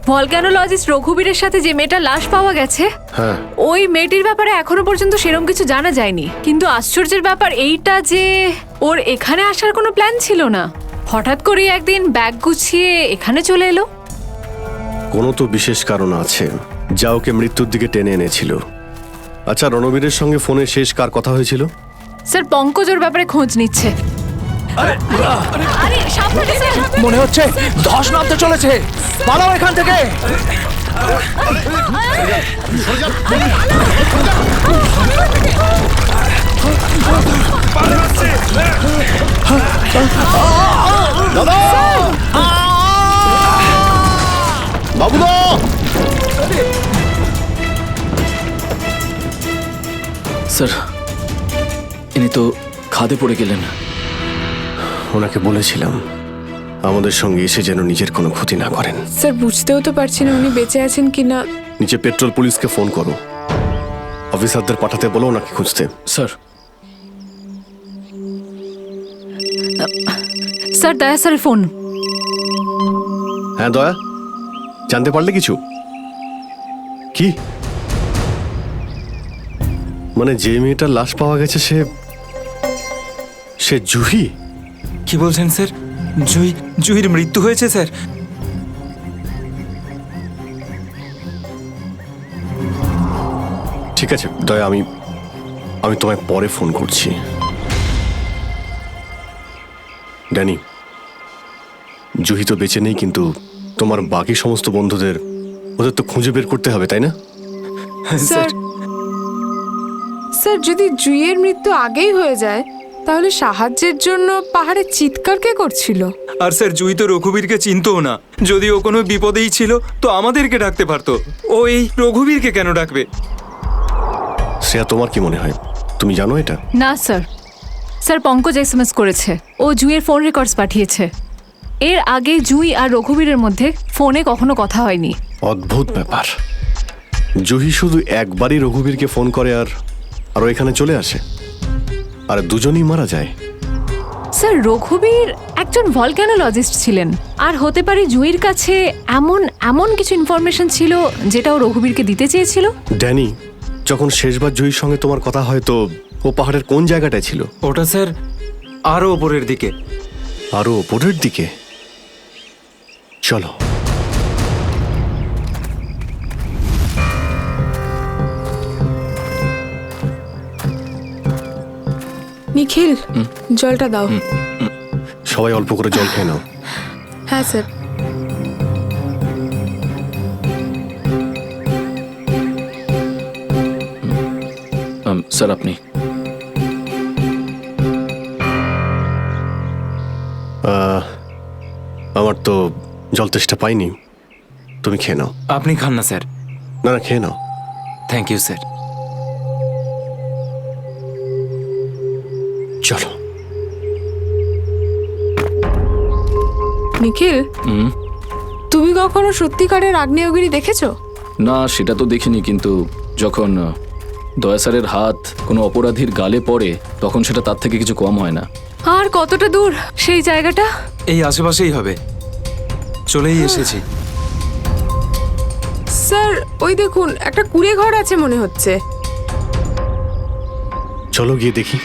ভলক্যানোলজিস্ট রঘুবীরের সাথে যে মেয়েটার লাশ পাওয়া গেছে, হ্যাঁ, ওই মেয়েটির ব্যাপারে এখনো পর্যন্ত সেরকম কিছু জানা যায়নি। কিন্তু আশ্চর্যের ব্যাপার এইটা যে ওর এখানে আসার কোনো প্ল্যান ছিল না, হঠাৎ করে একদিন ব্যাগ গুছিয়ে এখানে চলে এলো। কোনো তো বিশেষ কারণ আছে যা ওকে মৃত্যুর দিকে টেনে এনেছিল। আচ্ছা, রণবীরের সঙ্গে ফোনে শেষ কার কথা হয়েছিল? স্যার পঙ্কজ ওর ব্যাপারে খোঁজ নিচ্ছে। আরে সাবধানে স্যার। মনে হচ্ছে ধস নামতে চলেছে, পালাও এখান থেকে। বাবুদা! স্যার, ইনি তো খাদে পড়ে গেলেন। ওনাকে বলেছিলাম আমাদের সঙ্গে এসে যেন নিজের কোনো ক্ষতি না করেন। স্যার বুঝতেও তো পারছি না উনি বেঁচে আছেন কিনা। নিচে পেট্রোল পুলিশকে ফোন করো, অফিসারদের পাঠাতে বলো ওনাকে খুঁজতে। স্যার, স্যার দয়া স্যারের ফোন। হ্যাঁ দয়া, জানতে পারলে কিছু? কি মানে যে মেয়েটার লাশ পাওয়া গেছে সে জুহি? কি বলছেন স্যার? জুহির মৃত্যু হয়েছে স্যার? ঠিক আছে দয়া, আমি তোমায় পরে ফোন করছি। ড্যানি, জুহি তো বেঁচে নেই, কিন্তু তোমার বাকি সমস্ত বন্ধুদের ওদের তো খুঁজে বের করতে হবে, তাই না? স্যার স্যার যদি জুইয়ের মৃত্যু আগেই হয়ে যায় তাহলে সাহায্যের জন্য পাহাড়ে চিৎকার কে করছিল? আর স্যার জুই তো রঘুবীরকে চিনতো না। যদি ও কোনো বিপদেই ছিল তো আমাদেরকে ডাকতে পারতো, ও এই রঘুবীরকে কেন ডাকবে? শ্রেয়া, তোমার কি মনে হয়? তুমি জানো এটা? না স্যার, স্যার পঙ্কজ এসএমএস করেছে, ও জুইয়ের ফোন রেকর্ডস পাঠিয়েছে। এর আগে জুই আর রঘুবীরের মধ্যে ফোনে কখনো কথা হয়নি। অদ্ভুত ব্যাপার, জুহি শুধু একবারই রঘুবীরকে ফোন করে আর ও এখানে চলে আসে, আর দুজনেই মারা যায়। স্যার রঘুবীর একজন ভলক্যানোলজিস্ট ছিলেন, আর হতে পারে জুইয়ের কাছে এমন কিছু ইনফরমেশন ছিল যেটা ও রঘুবীরকে দিতে চেয়েছিল। ড্যানি, যখন শেষবার জুহির সঙ্গে তোমার কথা হয় তো ও পাহাড়ের কোন জায়গাটায় ছিল? ওটা স্যার আরো ওপরের দিকে। আরো ওপরের দিকে? চলো। নিখিল, জলটা দাও। সবাই অল্প করে জল খেয়ে নাও। হ্যাঁ স্যার। স্যার আপনি? আমার তো জল তেষ্টা পাইনি, তুমি খেয়ে নাও। আপনি খান না স্যার। না না, খেয়ে নাও। Thank you sir. চলো। নিখিল, তুমি কখনো সত্যিকারের আগ্নেয়গিরি দেখেছো? না, সেটা তো দেখিনি, কিন্তু যখন দয়া স্যারের হাত কোনো অপরাধীর গালে পড়ে তখন সেটা তার থেকে কিছু কম হয় না। আর কতটা দূর সেই জায়গাটা? এই আশেপাশেই হবে, চলেই এসেছি। স্যার ওই দেখুন, একটা কুঁড়ে ঘর আছে মনে হচ্ছে। চলো গিয়ে দেখি।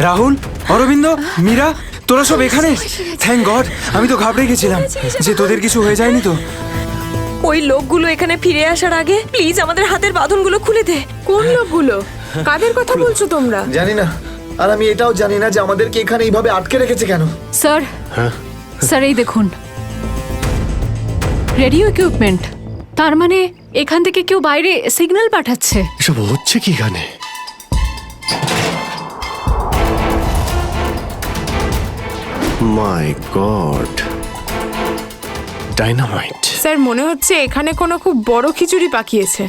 রাহুল, অরবিন্দ, মীরা, তোরা সব এখানে? থ্যাংক গড, আমি তো ঘাবড়ে গেছিলাম যে তোদের কিছু হয়ে যায়নি তো। ওই লোকগুলো এখানে ফিরে আসার আগে প্লিজ আমাদের হাতের বাঁধনগুলো খুলে দে। কোন লোকগুলো? কাদের কথা বলছো তোমরা? জানি না, আর আমি এটাও জানি না যে আমাদেরকে এখানে এইভাবে আটকে রেখেছে কেন। স্যার, স্যার এই দেখুন, রেডিও ইকুইপমেন্ট। তার মানে এখান থেকে কেউ বাইরে সিগন্যাল পাঠাচ্ছে। এসব হচ্ছে কি এখানে? মাই গড, ডাইনামাইট। স্যার মনে হচ্ছে এখানে কোনো খুব বড় খিচুড়ি পাকিয়েছে।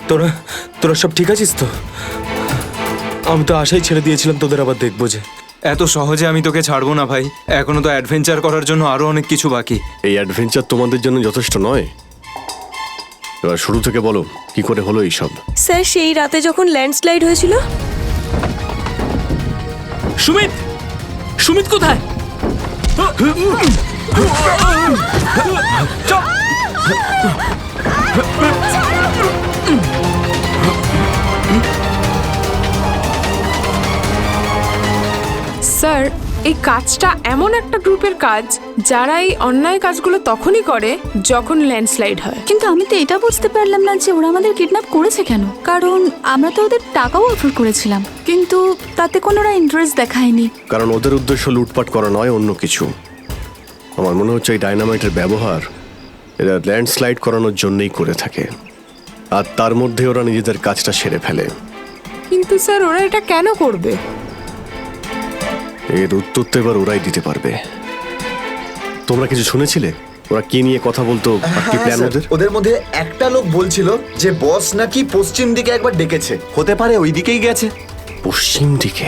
তোরা সব ঠিক আছিস তো? আমি তো আশাই ছেড়ে দিয়েছিলাম তোদের আবার দেখবো যে। এত সহজে আমি তোকে ছাড়বো না ভাই, এখনো তো অ্যাডভেঞ্চার করার জন্য আরো অনেক কিছু বাকি। এই অ্যাডভেঞ্চার তোমাদের জন্য যথেষ্ট নয়? এবার শুরু থেকে বলো, কি করে হলো এইসব? স্যার সেই রাতে যখন ল্যান্ডস্লাইড হয়েছিল। সুমিত, সুমিত কোথায়? স্যার এই কাজটা এমন একটা গ্রুপের কাজ যারা এই অন্যায় কাজগুলো তখনই করে যখন ল্যান্ডস্লাইড হয়। কিন্তু আমি তো এটা বুঝতে পারলাম না যে ওরা আমাদের কিডন্যাপ করেছে কেন, কারণ আমরা তো ওদের টাকাও অফার করেছিলাম, কিন্তু তাতে কোনো ইন্টারেস্ট দেখায়নি। কারণ ওদের উদ্দেশ্য লুটপাট করা নয়, অন্য কিছু। আমার মনে হচ্ছে এই ডাইনামাইটের ব্যবহার এরা ল্যান্ডস্লাইড করানোর জন্যই করে থাকে, আর তার মধ্যে ওরা নিজেদের কাজটা সেরে ফেলে। কিন্তু স্যার ওরা এটা কেন করবে? এর উত্তর তো এবার ওরাই দিতে পারবে। তোমরা কিছু শুনেছিলে ওরা কি নিয়ে কথা বলতো? কি প্ল্যান ওদের? ওদের মধ্যে একটা লোক বলছিল যে বস নাকি পশ্চিম দিকে একবার ডেকেছে, হতে পারে ওই দিকেই গেছে। পশ্চিম দিকে?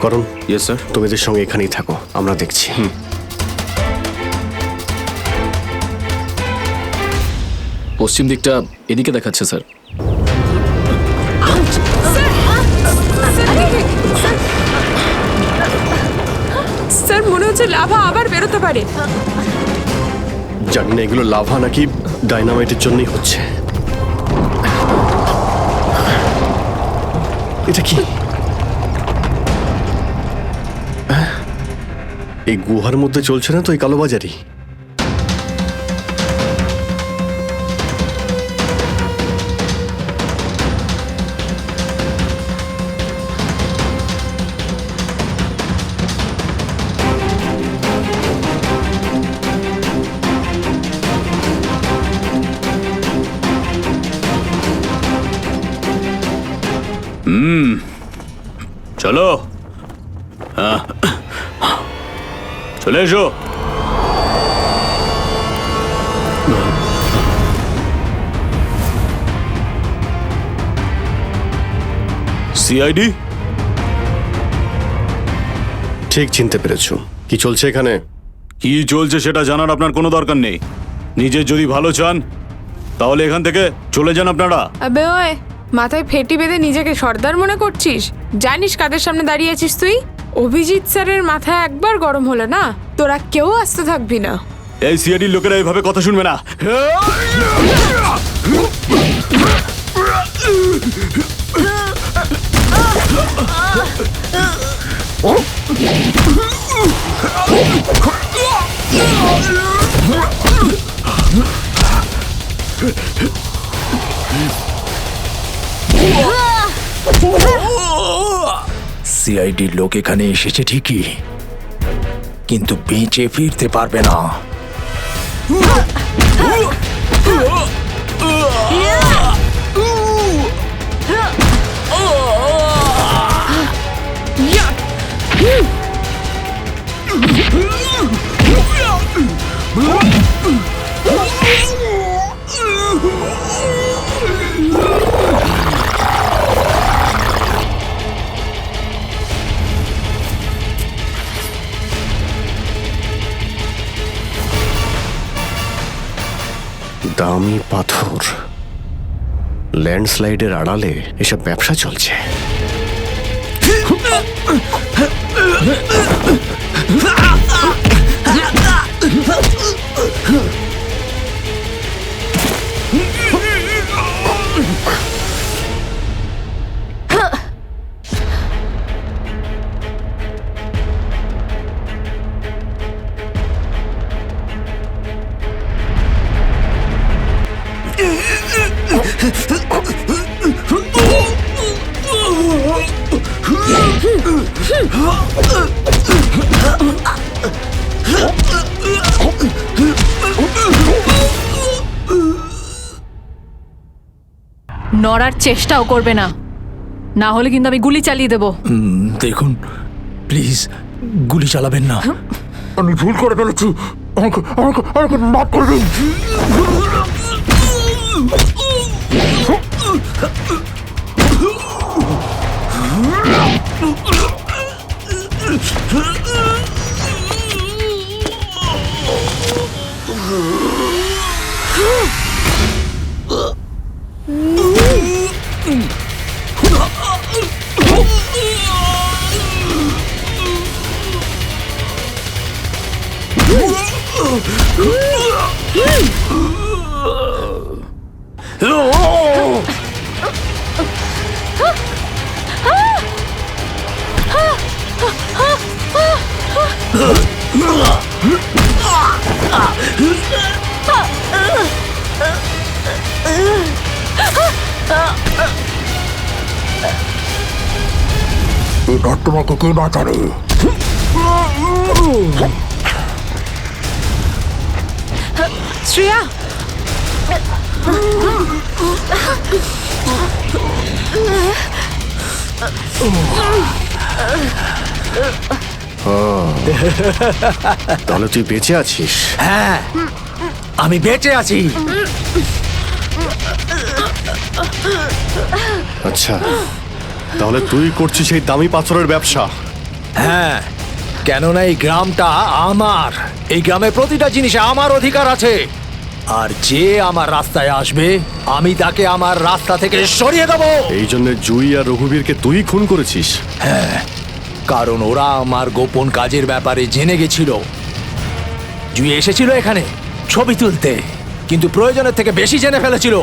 করণ, ইয়েস স্যার। তুমি এদের সঙ্গে এখানেই থাকো, আমরা দেখছি। পশ্চিম দিকটা এদিকে দেখাচ্ছে স্যার। স্যার মনে হচ্ছে লাভা আবার বেরোতে পারে। জানি না এগুলো লাভা নাকি ডাইনামাইটের জন্যই হচ্ছে। এটা কি? এই গুহার মধ্যে চলছে না তো এই কালোবাজারি? চলো, চলে এসো। সিআইডি? ঠিক চিনতে পেরেছো। কি চলছে এখানে? কি চলছে সেটা জানার আপনার কোনো দরকার নেই। নিজের যদি ভালো চান তাহলে এখান থেকে চলে যান আপনারা। আবে ওই, মাথায় ফেটি বেঁধে নিজেকে সর্দার মনে করছিস? জানিস কাদের সামনে দাঁড়িয়ে আছিস তুই? অভিজিৎ স্যারের মাথা একবার গরম হলো না, তোরা কেউ আসতে থাকবি না। এই সিআইডির লোকেরা এইভাবে কথা শুনবে না। সিআইডির লোক এখানে এসেছে ঠিকই, কিন্তু বেঁচে ফিরতে পারবে না। দামি পাথর, ল্যান্ডস্লাইডের আড়ালে এসব ব্যবসা চলছে। নড়ার চেষ্টাও করবে না, না হলে কিন্তু আমি গুলি চালিয়ে দেবো। দেখুন প্লিজ, গুলি চালাবেন না। আমি ভুল করে ফেলেছি, আমাকে আমাকে আমাকে মাফ করে দিন। এবার তোমাকে কে বাঁচাবে? শ্রেয়া, তাহলে তুই বেঁচে আছিস? হ্যাঁ, আমি বেঁচে আছি। আচ্ছা, তাহলে তুই করছিস এই দামি পাথরের ব্যবসা? হ্যাঁ, কেননা এই গ্রামটা আমার। এই গ্রামে প্রতিটা জিনিসে আমার অধিকার আছে। আর যে আমার রাস্তায় আসবে আমি তাকে আমার রাস্তা থেকে সরিয়ে দেবো। এই জন্য জুই আর রঘুবীরকে তুই খুন করেছিস? হ্যাঁ, কারণ ওরা আমার গোপন কাজের ব্যাপারে জেনে গেছিল। জুই এসেছিল এখানে ছবি তুলতে, কিন্তু প্রয়োজনের থেকে বেশি জেনে ফেলেছিল।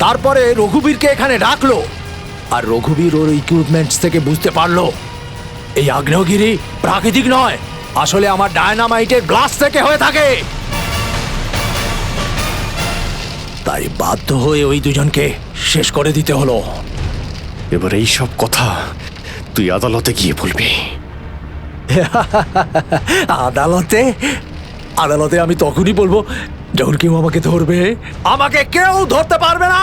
তারপরে রঘুবীরকে এখানে ডাকলো, আর রঘুবীর ওর ইকুইপমেন্টস থেকে বুঝতে পারলো এই আগ্নেয়গিরি প্রাকৃতিক নয়, আসলে আমার ডায়নামাইটের গ্লাস থেকে হয়ে থাকে। তাই বাধ্য হয়ে ওই দুজনকে শেষ করে দিতে হলো। এবার এই সব কথা তুই আদালতে গিয়ে বলবি। আদালতে আদালতে আমি তখনই বলবো যখন কেউ আমাকে ধরবে। আমাকে কেউ ধরতে পারবে না।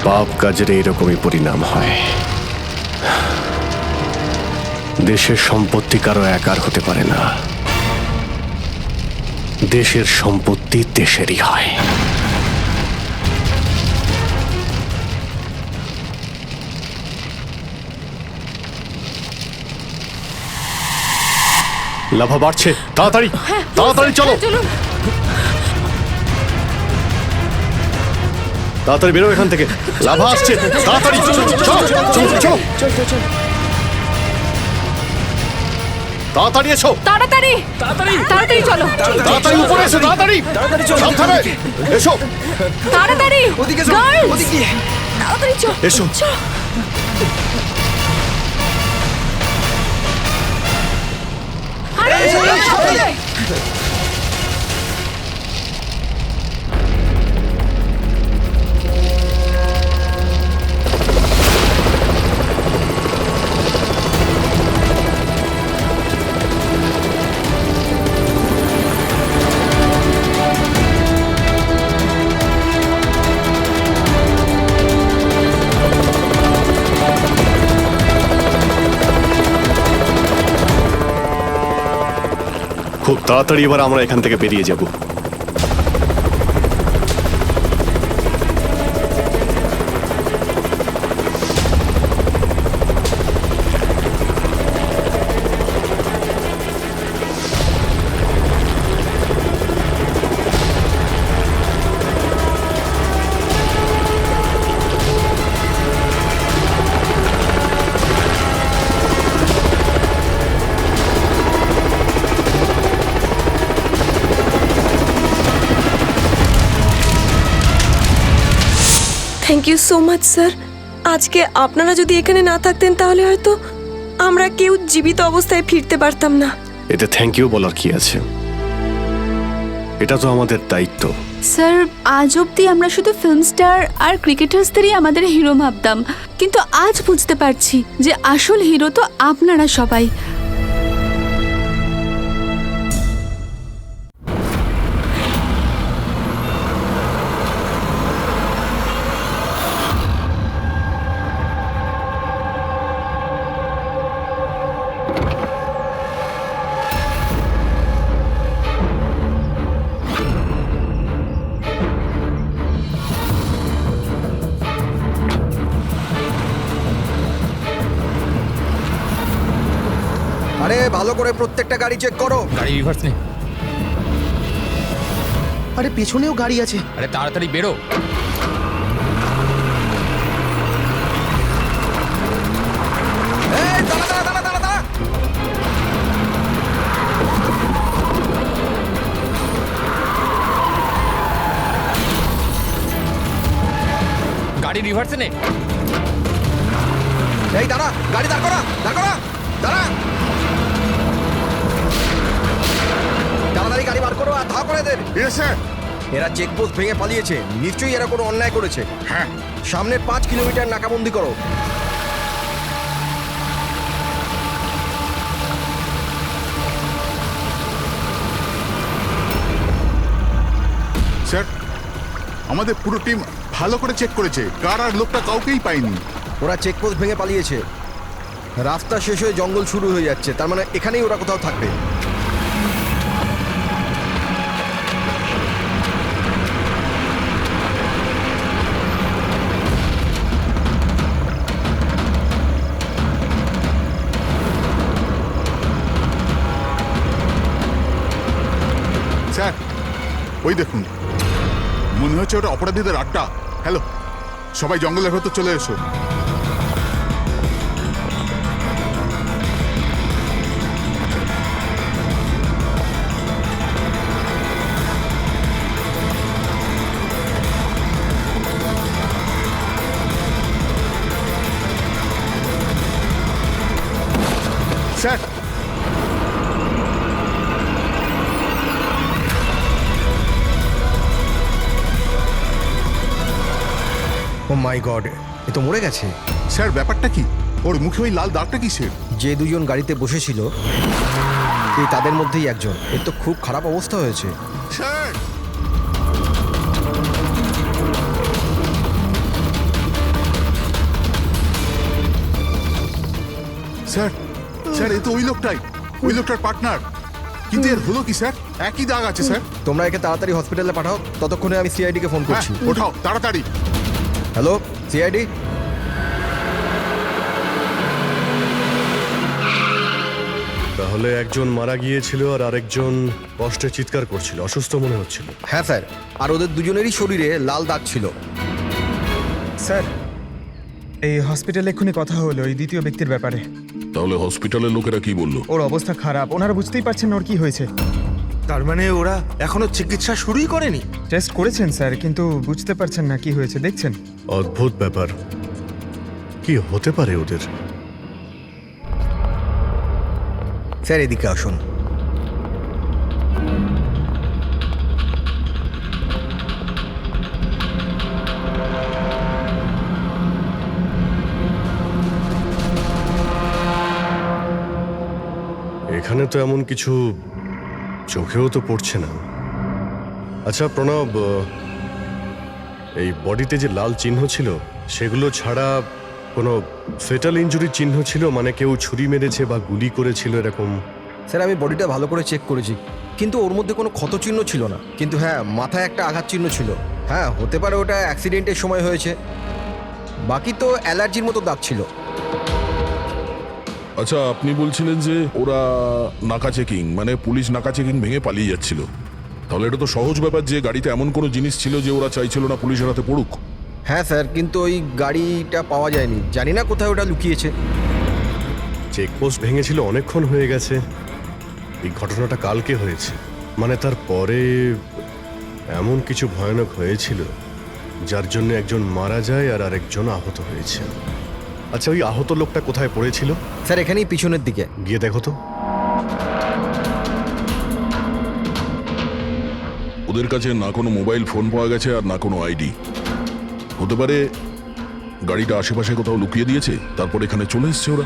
পাপ কাজের এইরকমই পরিণাম হয়। দেশের সম্পত্তি কারো একার হতে পারে না, দেশের সম্পত্তি দেশেরই হয়। লাভা বাড়ছে, তাড়াতাড়ি তাড়াতাড়ি চলো, তাড়াতাড়ি বেরো এখান থেকে। লাভা আসছে, তাড়াতাড়ি চলো চলো চলো চলো, তাড়াতাড়ি এসো, তাড়াতাড়ি তাড়াতাড়ি তাড়াতাড়ি চলো, তাড়াতাড়ি উপরে এসো, তাড়াতাড়ি সাবধানে এসো, তাড়াতাড়ি ওদিকে গার্লস ওদিকে তাড়াতাড়ি চলো এসো। আরে সাবধানে। খুব তাড়াতাড়ি এবার আমরা এখান থেকে বেরিয়ে যাব। Thank you so much sir. আজকে আপনারা যদি এখানে না থাকতেন তাহলে হয়তো আমরা কেউ জীবিত অবস্থায় ফিরতে পারতাম না। এতে থ্যাংক ইউ বলার কি আছে, এটা তো আমাদের দায়িত্ব। স্যার, আজ অবধি আমরা শুধু ফিল্ম স্টার আর ক্রিকেটার্সদেরই আমাদের হিরো ভাবতাম, কিন্তু আজ বুঝতে পারছি যে আসল হিরো তো আপনারা সবাই। আরে ভালো করে প্রত্যেকটা গাড়ি চেক করো। গাড়ি রিভার্স নে। আরে পেছনেও গাড়ি আছে। আরে তাড়াতাড়ি বেরো। এই দাঁড়া দাঁড়া দাঁড়া দাঁড়া দাঁড়া। গাড়ি রিভার্সে নে। এই দাঁড়া, গাড়ি দাঁড় করা, দাঁড় করা, দাঁড়া। তাড়াতাড়ি গাড়ি বার করো আর ধা করে দেন। এরা চেকপোস্ট ভেঙে পালিয়েছে, নিশ্চয়ই এরা কোনো অন্যায় করেছে। হ্যাঁ, সামনের 5 কিলোমিটার নাকাবন্দি করো। স্যার, আমাদের পুরো টিম ভালো করে চেক করেছে, কার আর লোকটা কাউকেই পাইনি। ওরা চেকপোস্ট ভেঙে পালিয়েছে। রাস্তা শেষ হয়ে জঙ্গল শুরু হয়ে যাচ্ছে, তার মানে এখানেই ওরা কোথাও থাকবে। স্যার ওই দেখুন, মনে হচ্ছে ওটা অপরাধীদের আড্ডা। হ্যালো, সবাই জঙ্গলের ভেতর চলে এসো। স্যার, ও মাই গড, এ তো মরে গেছে। স্যার ব্যাপারটা কি? ওর মুখে ওই লাল দাগটা কিসের? যে দুজন গাড়িতে বসেছিল এই তাদের মধ্যেই একজন। এর তো খুব খারাপ অবস্থা হয়েছে। স্যার, স্যার, স্যার এ তো ওই লোকটাই, ওই লোকটার পার্টনার। কিন্তু এর হলো কি স্যার? একই দাগ আছে স্যার। তোমরা একে তাড়াতাড়ি হসপিটালে পাঠাও, ততক্ষণে আমি সিআইডি কে ফোন করছি। ওঠাও তাড়াতাড়ি। Hello CID. তাহলে একজন মারা গিয়েছিল আর আরেকজন কষ্টে চিৎকার করছিল, অসুস্থ মনে হচ্ছিল। হ্যাঁ স্যার, আর ওদের দুজনেরই শরীরে লাল দাগ ছিল। স্যার, এই হসপিটালে এক্ষুনি কথা হলো এই দ্বিতীয় ব্যক্তির ব্যাপারে। তাহলে হসপিটালের লোকেরা কি বললো? ওর অবস্থা খারাপ, ওনারা বুঝতেই পারছেন না ওর কি হয়েছে। তার মানে ওরা এখনো চিকিৎসা শুরুই করেনি? টেস্ট করেছেন স্যার, কিন্তু বুঝতে পারছেন না কি হয়েছে। দেখছেন, অদ্ভুত ব্যাপার। কি হতে পারে ওদের? স্যার এদিকে আসুন। এখানে তো এমন কিছু চোখেও তো পড়ছে না। আচ্ছা প্রণব, এই বডিতে যে লাল চিহ্ন ছিল সেগুলো ছাড়া কোনো ফেটাল ইনজুরির চিহ্ন ছিল? মানে কেউ ছুরি মেরেছে বা গুলি করেছিল এরকম? স্যার আমি বডিটা ভালো করে চেক করেছি, কিন্তু ওর মধ্যে কোনো ক্ষত চিহ্ন ছিল না। কিন্তু হ্যাঁ, মাথায় একটা আঘাত চিহ্ন ছিল। হ্যাঁ হতে পারে ওটা অ্যাক্সিডেন্টের সময় হয়েছে। বাকি তো অ্যালার্জির মতো দাগ ছিল। আচ্ছা, আপনি বলছিলেন যে ওরা নাকা চেকিং, মানে পুলিশ নাকা চেকিং ভেঙে পালিয়ে যাচ্ছিল। তাহলে এটা তো সহজ ব্যাপার যে গাড়িতে এমন কোনো জিনিস ছিল যে ওরা চাইছিল না পুলিশের হাতে পড়ুক। হ্যাঁ স্যার, কিন্তু ওই গাড়িটা পাওয়া যায়নি, জানি না কোথায় ওটা লুকিয়েছে। চেকপোস্ট ভেঙেছিল অনেকক্ষণ হয়ে গেছে। এই ঘটনাটা কালকে হয়েছে, মানে তারপরে এমন কিছু ভয়ানক হয়েছিল যার জন্য একজন মারা যায় আর আরেকজন আহত হয়েছে। আচ্ছা, ওই আহত লোকটা কোথায় পড়েছিল? স্যার এখানেই পিছনের দিকে। গিয়ে দেখো তো। ওদের কাছে না কোনো মোবাইল ফোন পাওয়া গেছে আর না কোনো আইডি। হতে পারে গাড়িটা আশেপাশে কোথাও লুকিয়ে দিয়েছে, তারপর এখানে চলে এসছে ওরা।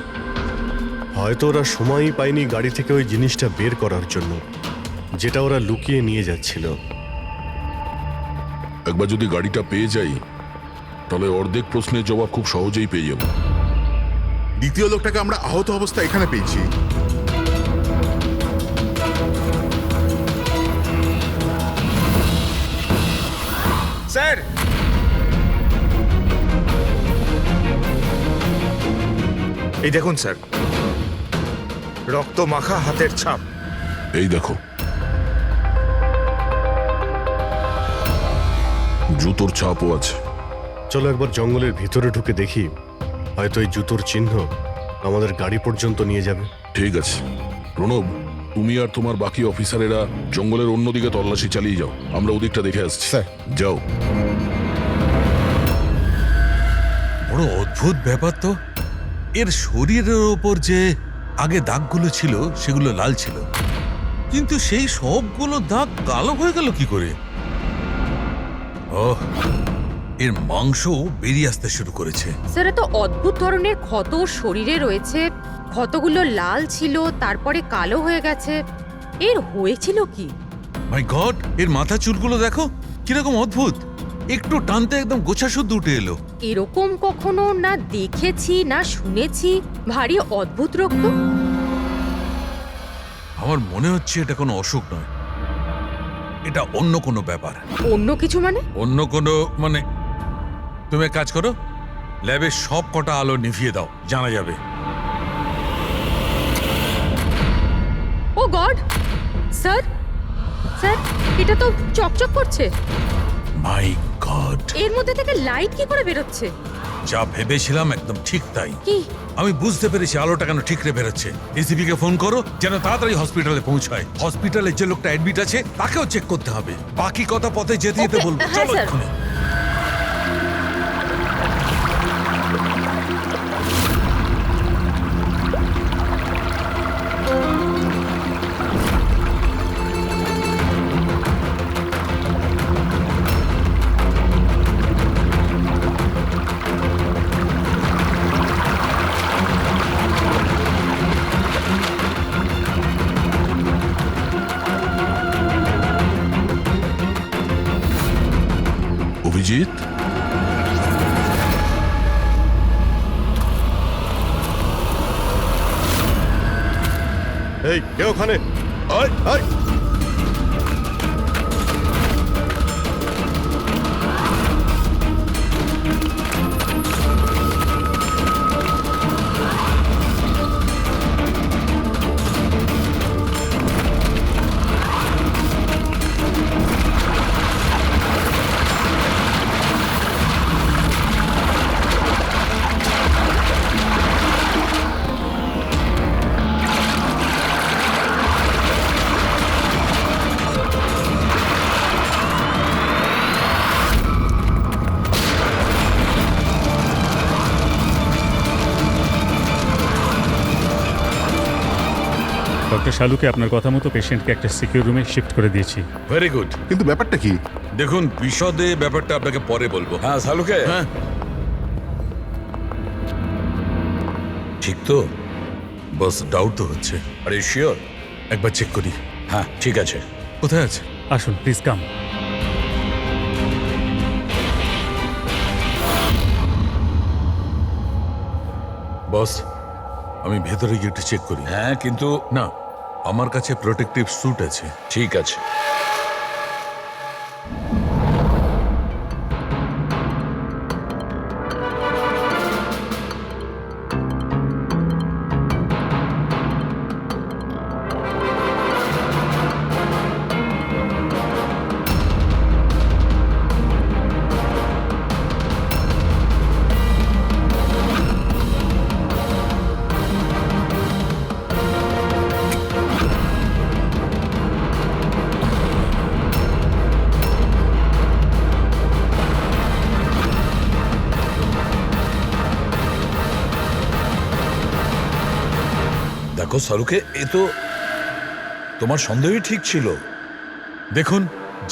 হয়তো ওরা সময়ই পায়নি গাড়ি থেকে ওই জিনিসটা বের করার জন্য, যেটা ওরা লুকিয়ে নিয়ে যাচ্ছিল। একবার যদি গাড়িটা পেয়ে যাই তাহলে অর্ধেক প্রশ্নের জবাব খুব সহজেই পেয়ে যাব। দ্বিতীয় লোকটাকে আমরা আহত অবস্থায় এখানে পেয়েছি। স্যার এই দেখুন স্যার, রক্ত মাখা হাতের ছাপ। এই দেখো, জুতোর ছাপও আছে। চলো একবার জঙ্গলের ভিতরে ঢুকে দেখি, হয়তো এই জুতোর চিহ্ন আমাদের গাড়ি পর্যন্ত নিয়ে যাবে। ঠিক আছে প্রণব, তুমি আর তোমার বাকি অফিসারেরা জঙ্গলের অন্যদিকে তল্লাশি চালিয়ে যাও, আমরা ওদিকটা দেখে আসছি। যাও। বড় অদ্ভুত ব্যাপার তো। এর শরীরের ওপর যে আগে দাগগুলো ছিল সেগুলো লাল ছিল, কিন্তু সেই সবগুলো দাগ কালো হয়ে গেল কি করে? ওহ, এর মাংস বেরিয়ে আসতে শুরু করেছে। স্যার এত অদ্ভুত ধরনের ক্ষত শরীরে রয়েছে, ক্ষতগুলো লাল ছিল তারপরে কালো হয়ে গেছে। এর হয়েছিল কি? মাই গড, এর মাথা চুলগুলো দেখো কিরকম অদ্ভুত, একটু টানতে একদম গোছা শুদ্ধ উঠে এলো। এরকম কখনো না দেখেছি না শুনেছি। ভারী অদ্ভুত রক্ত। আমার মনে হচ্ছে এটা কোনো অসুখ নয়, এটা অন্য কোনো ব্যাপার। অন্য কিছু মানে? অন্য কোনো মানে, তুমি এক কাজ করো, ল্যাবের সব কটা আলো নিভিয়ে দাও, জানা যাবে। ও গড স্যার, স্যার এটা তো চকচক করছে। মাই গড, এর মধ্যে থেকে লাইট কি করে বেরোচ্ছে? যা ভেবেছিলাম একদম ঠিক তাই। কি? আমি বুঝতে পেরেছি আলোটা কেন ঠিক রে বেরোচ্ছে। এসিপি কে ফোন করো যেন তাড়াতাড়ি হসপিটালে পৌঁছায়। হসপিটালে যে লোকটা অ্যাডমিট আছে তাকেও চেক করতে হবে। বাকি কথা পথে যেতে যেতে বলবো। হ্যাঁ চলো স্যার। এক্ষুনি। অভিজিৎ, এই কে ওখানে? আয় আয়। ডক্টর শালুকে আপনার কথা মতো পেশেন্টকে একটা সিকিউর রুমে শিফট করে দিয়েছি। Very good. কিন্তু ব্যাপারটা কি? দেখুন বিশদে ব্যাপারটা আপনাকে পরে বলবো। হ্যাঁ শালুকে, হ্যাঁ ঠিক তো? বস ডাউট তো হচ্ছে। আরে শিওর? একবার চেক করি। হ্যাঁ ঠিক আছে। কোথায় আছে? আসুন প্লিজ কাম। বস আমি ভেতরে গিয়ে একটু চেক করি। হ্যাঁ কিন্তু না, আমার কাছে প্রোটেক্টিভ স্যুট আছে। ঠিক আছে। দেখো শালুকে, এ তো তোমার সন্দেহই ঠিক ছিল। দেখুন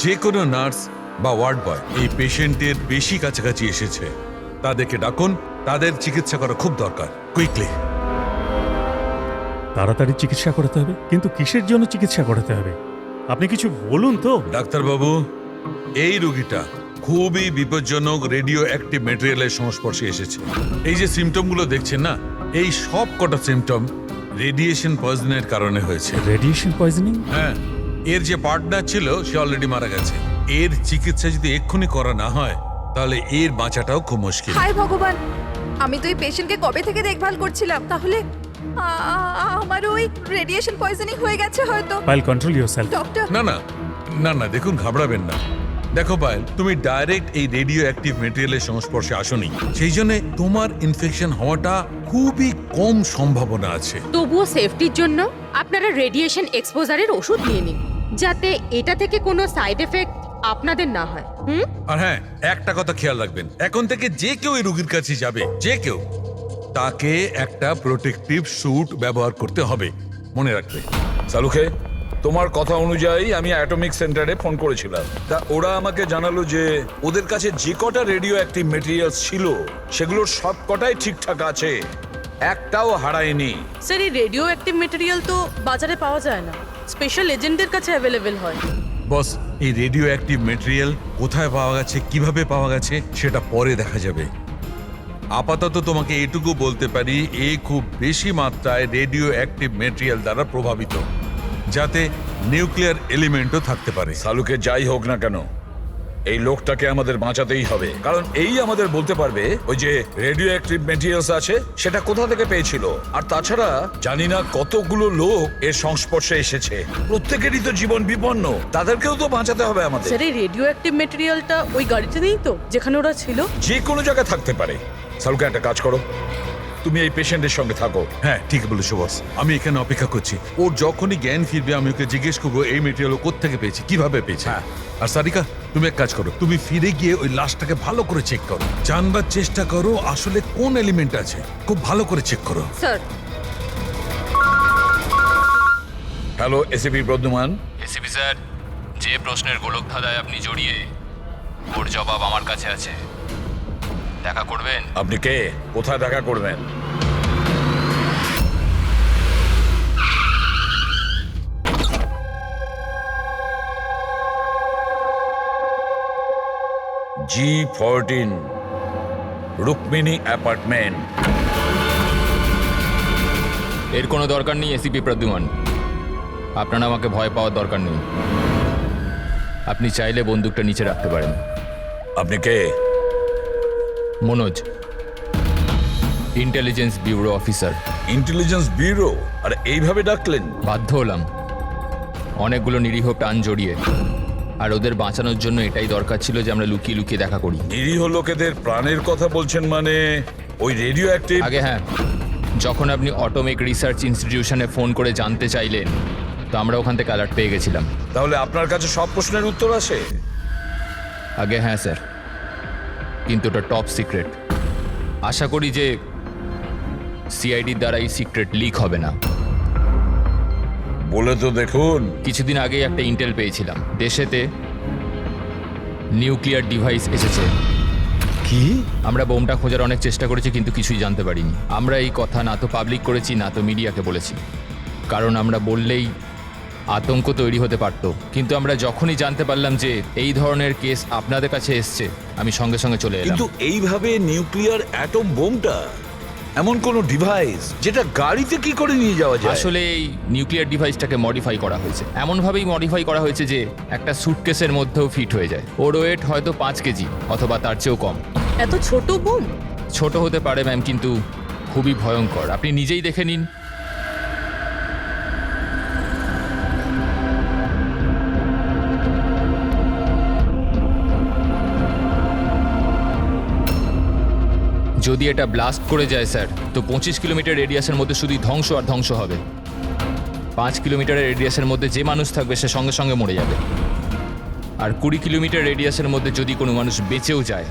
যে কোনো নার্স বা ওয়ার্ড বয় এই পেশেন্টের বেশি কাছাকাছি এসেছে, তাদেরকে ডাকুন। তাদের চিকিৎসা করা খুব দরকার, কুইকলি। তাড়াতাড়ি চিকিৎসা করাতে হবে, কিন্তু কিসের জন্য চিকিৎসা করাতে হবে আপনি কিছু বলুন তো। ডাক্তারবাবু, এই রোগীটা খুবই বিপজ্জনক রেডিও অ্যাক্টিভ ম্যাটেরিয়ালের সংস্পর্শে এসেছে। এই যে সিমটমগুলো দেখছেন না, এই সব কটা সিমটম রেডিয়েশন পয়জনের কারণে হয়েছে। Radiation poisoning? হ্যাঁ, এর যে পার্টনার ছিল সে অলরেডি মারা গেছে। এর চিকিৎসা যদি এক্ষুনি করা না হয় তাহলে এর বাঁচাটাও খুব মুশকিল। হায় ভগবান, আমি তো এই পেশেন্টকে কবে থেকে দেখভাল করছিলাম। তাহলে আমার ওই রেডিয়েশন পয়জনিং হয়ে গেছে হয়তো। File control yourself. ডক্টর, না না না না, দেখুন ঘাবড়াবেন না। দেখো পায়েল, তুমি ডাইরেক্ট এই রেডিও অ্যাক্টিভ মেটেরিয়ালের সংস্পর্শে আসোনি, সেই জন্য তোমার ইনফেকশন হওয়াটা খুবই কম সম্ভাবনা আছে। তবুও সেফটির জন্য আপনারা রেডিয়েশন এক্সপোজারের ওষুধ নিয়ে নিন, যাতে এটা থেকে কোনো সাইড এফেক্ট আপনাদের না হয়। আর হ্যাঁ, একটা কথা খেয়াল রাখবেন, এখন থেকে যে কেউ এই রোগীর কাছে যাবে, যে কেউ, তাকে একটা প্রোটেক্টিভ স্যুট ব্যবহার করতে হবে, মনে রাখবে। শালুকে, তোমার কথা অনুযায়ী আমি অ্যাটমিক সেন্টারে ফোন করেছিলাম। তা ওরা আমাকে জানালো যে ওদের কাছে যে কটা রেডিও অ্যাক্টিভ মেটেরিয়ালস ছিল সেগুলোর সব কটাই ঠিকঠাক আছে, একটাও হারায়নি। স্যার, এই রেডিও অ্যাক্টিভ মেটেরিয়াল তো বাজারে পাওয়া যায় না, স্পেশাল এজেন্টদের কাছে অ্যাভেলেবেল হয়। বস, এই রেডিও অ্যাক্টিভ মেটেরিয়াল কোথায় পাওয়া গেছে, কিভাবে পাওয়া গেছে সেটা পরে দেখা যাবে। আপাতত তোমাকে এটুকু বলতে পারি, এ খুব বেশি মাত্রায় রেডিও অ্যাক্টিভ মেটেরিয়াল দ্বারা প্রভাবিত, যাতে নিউক্লিয়ার এলিমেন্টও থাকতে পারে। শালুকে, যাই হোক না কেন এই লোকটাকে আমাদের বাঁচাতেই হবে, কারণ এই আমাদের বলতে পারবে ওই যে রেডিও অ্যাক্টিভ মেটেরিয়ালস আছে সেটা কোথা থেকে পেয়েছিল। আর তাছাড়া জানি না কতগুলো লোক এর সংস্পর্শে এসেছে, প্রত্যেকেরই তো জীবন বিপন্ন, তাদেরকেও তো বাঁচাতে হবে আমাদের। স্যার এই রেডিও অ্যাক্টিভ মেটেরিয়ালটা ওই গাড়িতে নেই তো যেখানে ওরা ছিল? যে কোনো জায়গায় থাকতে পারে। সালুকা একটা কাজ করো, তুমি এই পেশেন্টের সঙ্গে থাকো। হ্যাঁ ঠিক বলেছো বস, আমি এখানে অপেক্ষা করছি। ওর যখনই জ্ঞান ফিরবে আমি ওকে জিজ্ঞেস করবো এই মেটেরিয়াল ও কোত্থেকে পেয়েছে, কিভাবে পেয়েছে। আর সারিকা তুমি এক কাজ করো, তুমি ফিরে গিয়ে ওই লাশটাকে ভালো করে চেক করো, জানবার চেষ্টা করো আসলে কোন এলিমেন্ট আছে, খুব ভালো করে চেক করো। Sir. Hello ACP Pradyuman. ACP sir, যে প্রশ্নের গোলক ধাঁধায় আপনি জড়িয়ে, ওর জবাব আমার কাছে আছে। দেখা করবেন? আপনি কে, কোথায় দেখা করবেন? G14 Rukmini apartment. এর কোনো দরকার নেই এসিপি প্রদ্যুমান, আপনার আমাকে ভয় পাওয়ার দরকার নেই। আপনি চাইলে বন্দুকটা নিচে রাখতে পারেন। আপনি কে? Manoj, intelligence bureau officer. Intelligence bureau? আর এইভাবে ডাকলেন? বাধ্য হলাম, অনেকগুলো নিরীহ প্রাণ জড়িয়ে, আর ওদের বাঁচানোর জন্য এটাই দরকার ছিল যে আমরা লুকিয়ে লুকিয়ে দেখা করি। নিরীহ লোকেদের প্রাণের কথা বলছেন মানে ওই রেডিও অ্যাক্টিভ? আগে হ্যাঁ, যখন আপনি অটোমিক রিসার্চ ইনস্টিটিউশনে ফোন করে জানতে চাইলেন তো আমরা ওখান থেকে অ্যালার্ট পেয়ে গেছিলাম। তাহলে আপনার কাছে সব প্রশ্নের উত্তর আছে? আগে হ্যাঁ স্যার, কিন্তু ওটা টপ সিক্রেট। আশা করি যে সিআইডির দ্বারা এই সিক্রেট লিক হবে না। বলে তো দেখুন। কিছুদিন আগে একটা ইন্টেল পেয়েছিলাম, দেশেতে নিউক্লিয়ার ডিভাইস এসেছে। কি? আমরা বোমটা খোঁজার অনেক চেষ্টা করেছি কিন্তু কিছুই জানতে পারিনি। আমরা এই কথা না তো পাবলিক করেছি না তো মিডিয়াকে বলেছি, কারণ আমরা বললেই আতঙ্ক তৈরি হতে পারত। কিন্তু আমরা যখনই জানতে পারলাম যে এই ধরনের কেস আপনাদের কাছে এসছে, আমি সঙ্গে সঙ্গে চলে এলাম। কিন্তু এইভাবে নিউক্লিয়ার অ্যাটম বোমটা, এমন কোন ডিভাইস যেটা গাড়িতে কি করে নিয়ে যাওয়া যায়? আসলে এই নিউক্লিয়ার ডিভাইসটাকে মডিফাই করা হয়েছে, এমনভাবেই মডিফাই করা হয়েছে যে একটা সুটকেসের মধ্যেও ফিট হয়ে যায়। ওর ওয়েট হয়তো 5 কেজি অথবা তার চেয়েও কম। এত ছোট বোম? ছোট হতে পারে ম্যাম, কিন্তু খুবই ভয়ঙ্কর। আপনি নিজেই দেখে নিন। যদি এটা ব্লাস্ট করে যায় স্যার, তো 25 কিলোমিটার রেডিয়াসের মধ্যে শুধুই ধ্বংস আর ধ্বংস হবে। 5 কিলোমিটারের রেডিয়াসের মধ্যে যে মানুষ থাকবে সে সঙ্গে সঙ্গে মরে যাবে। আর 20 কিলোমিটার রেডিয়াসের মধ্যে যদি কোনো মানুষ বেঁচেও যায়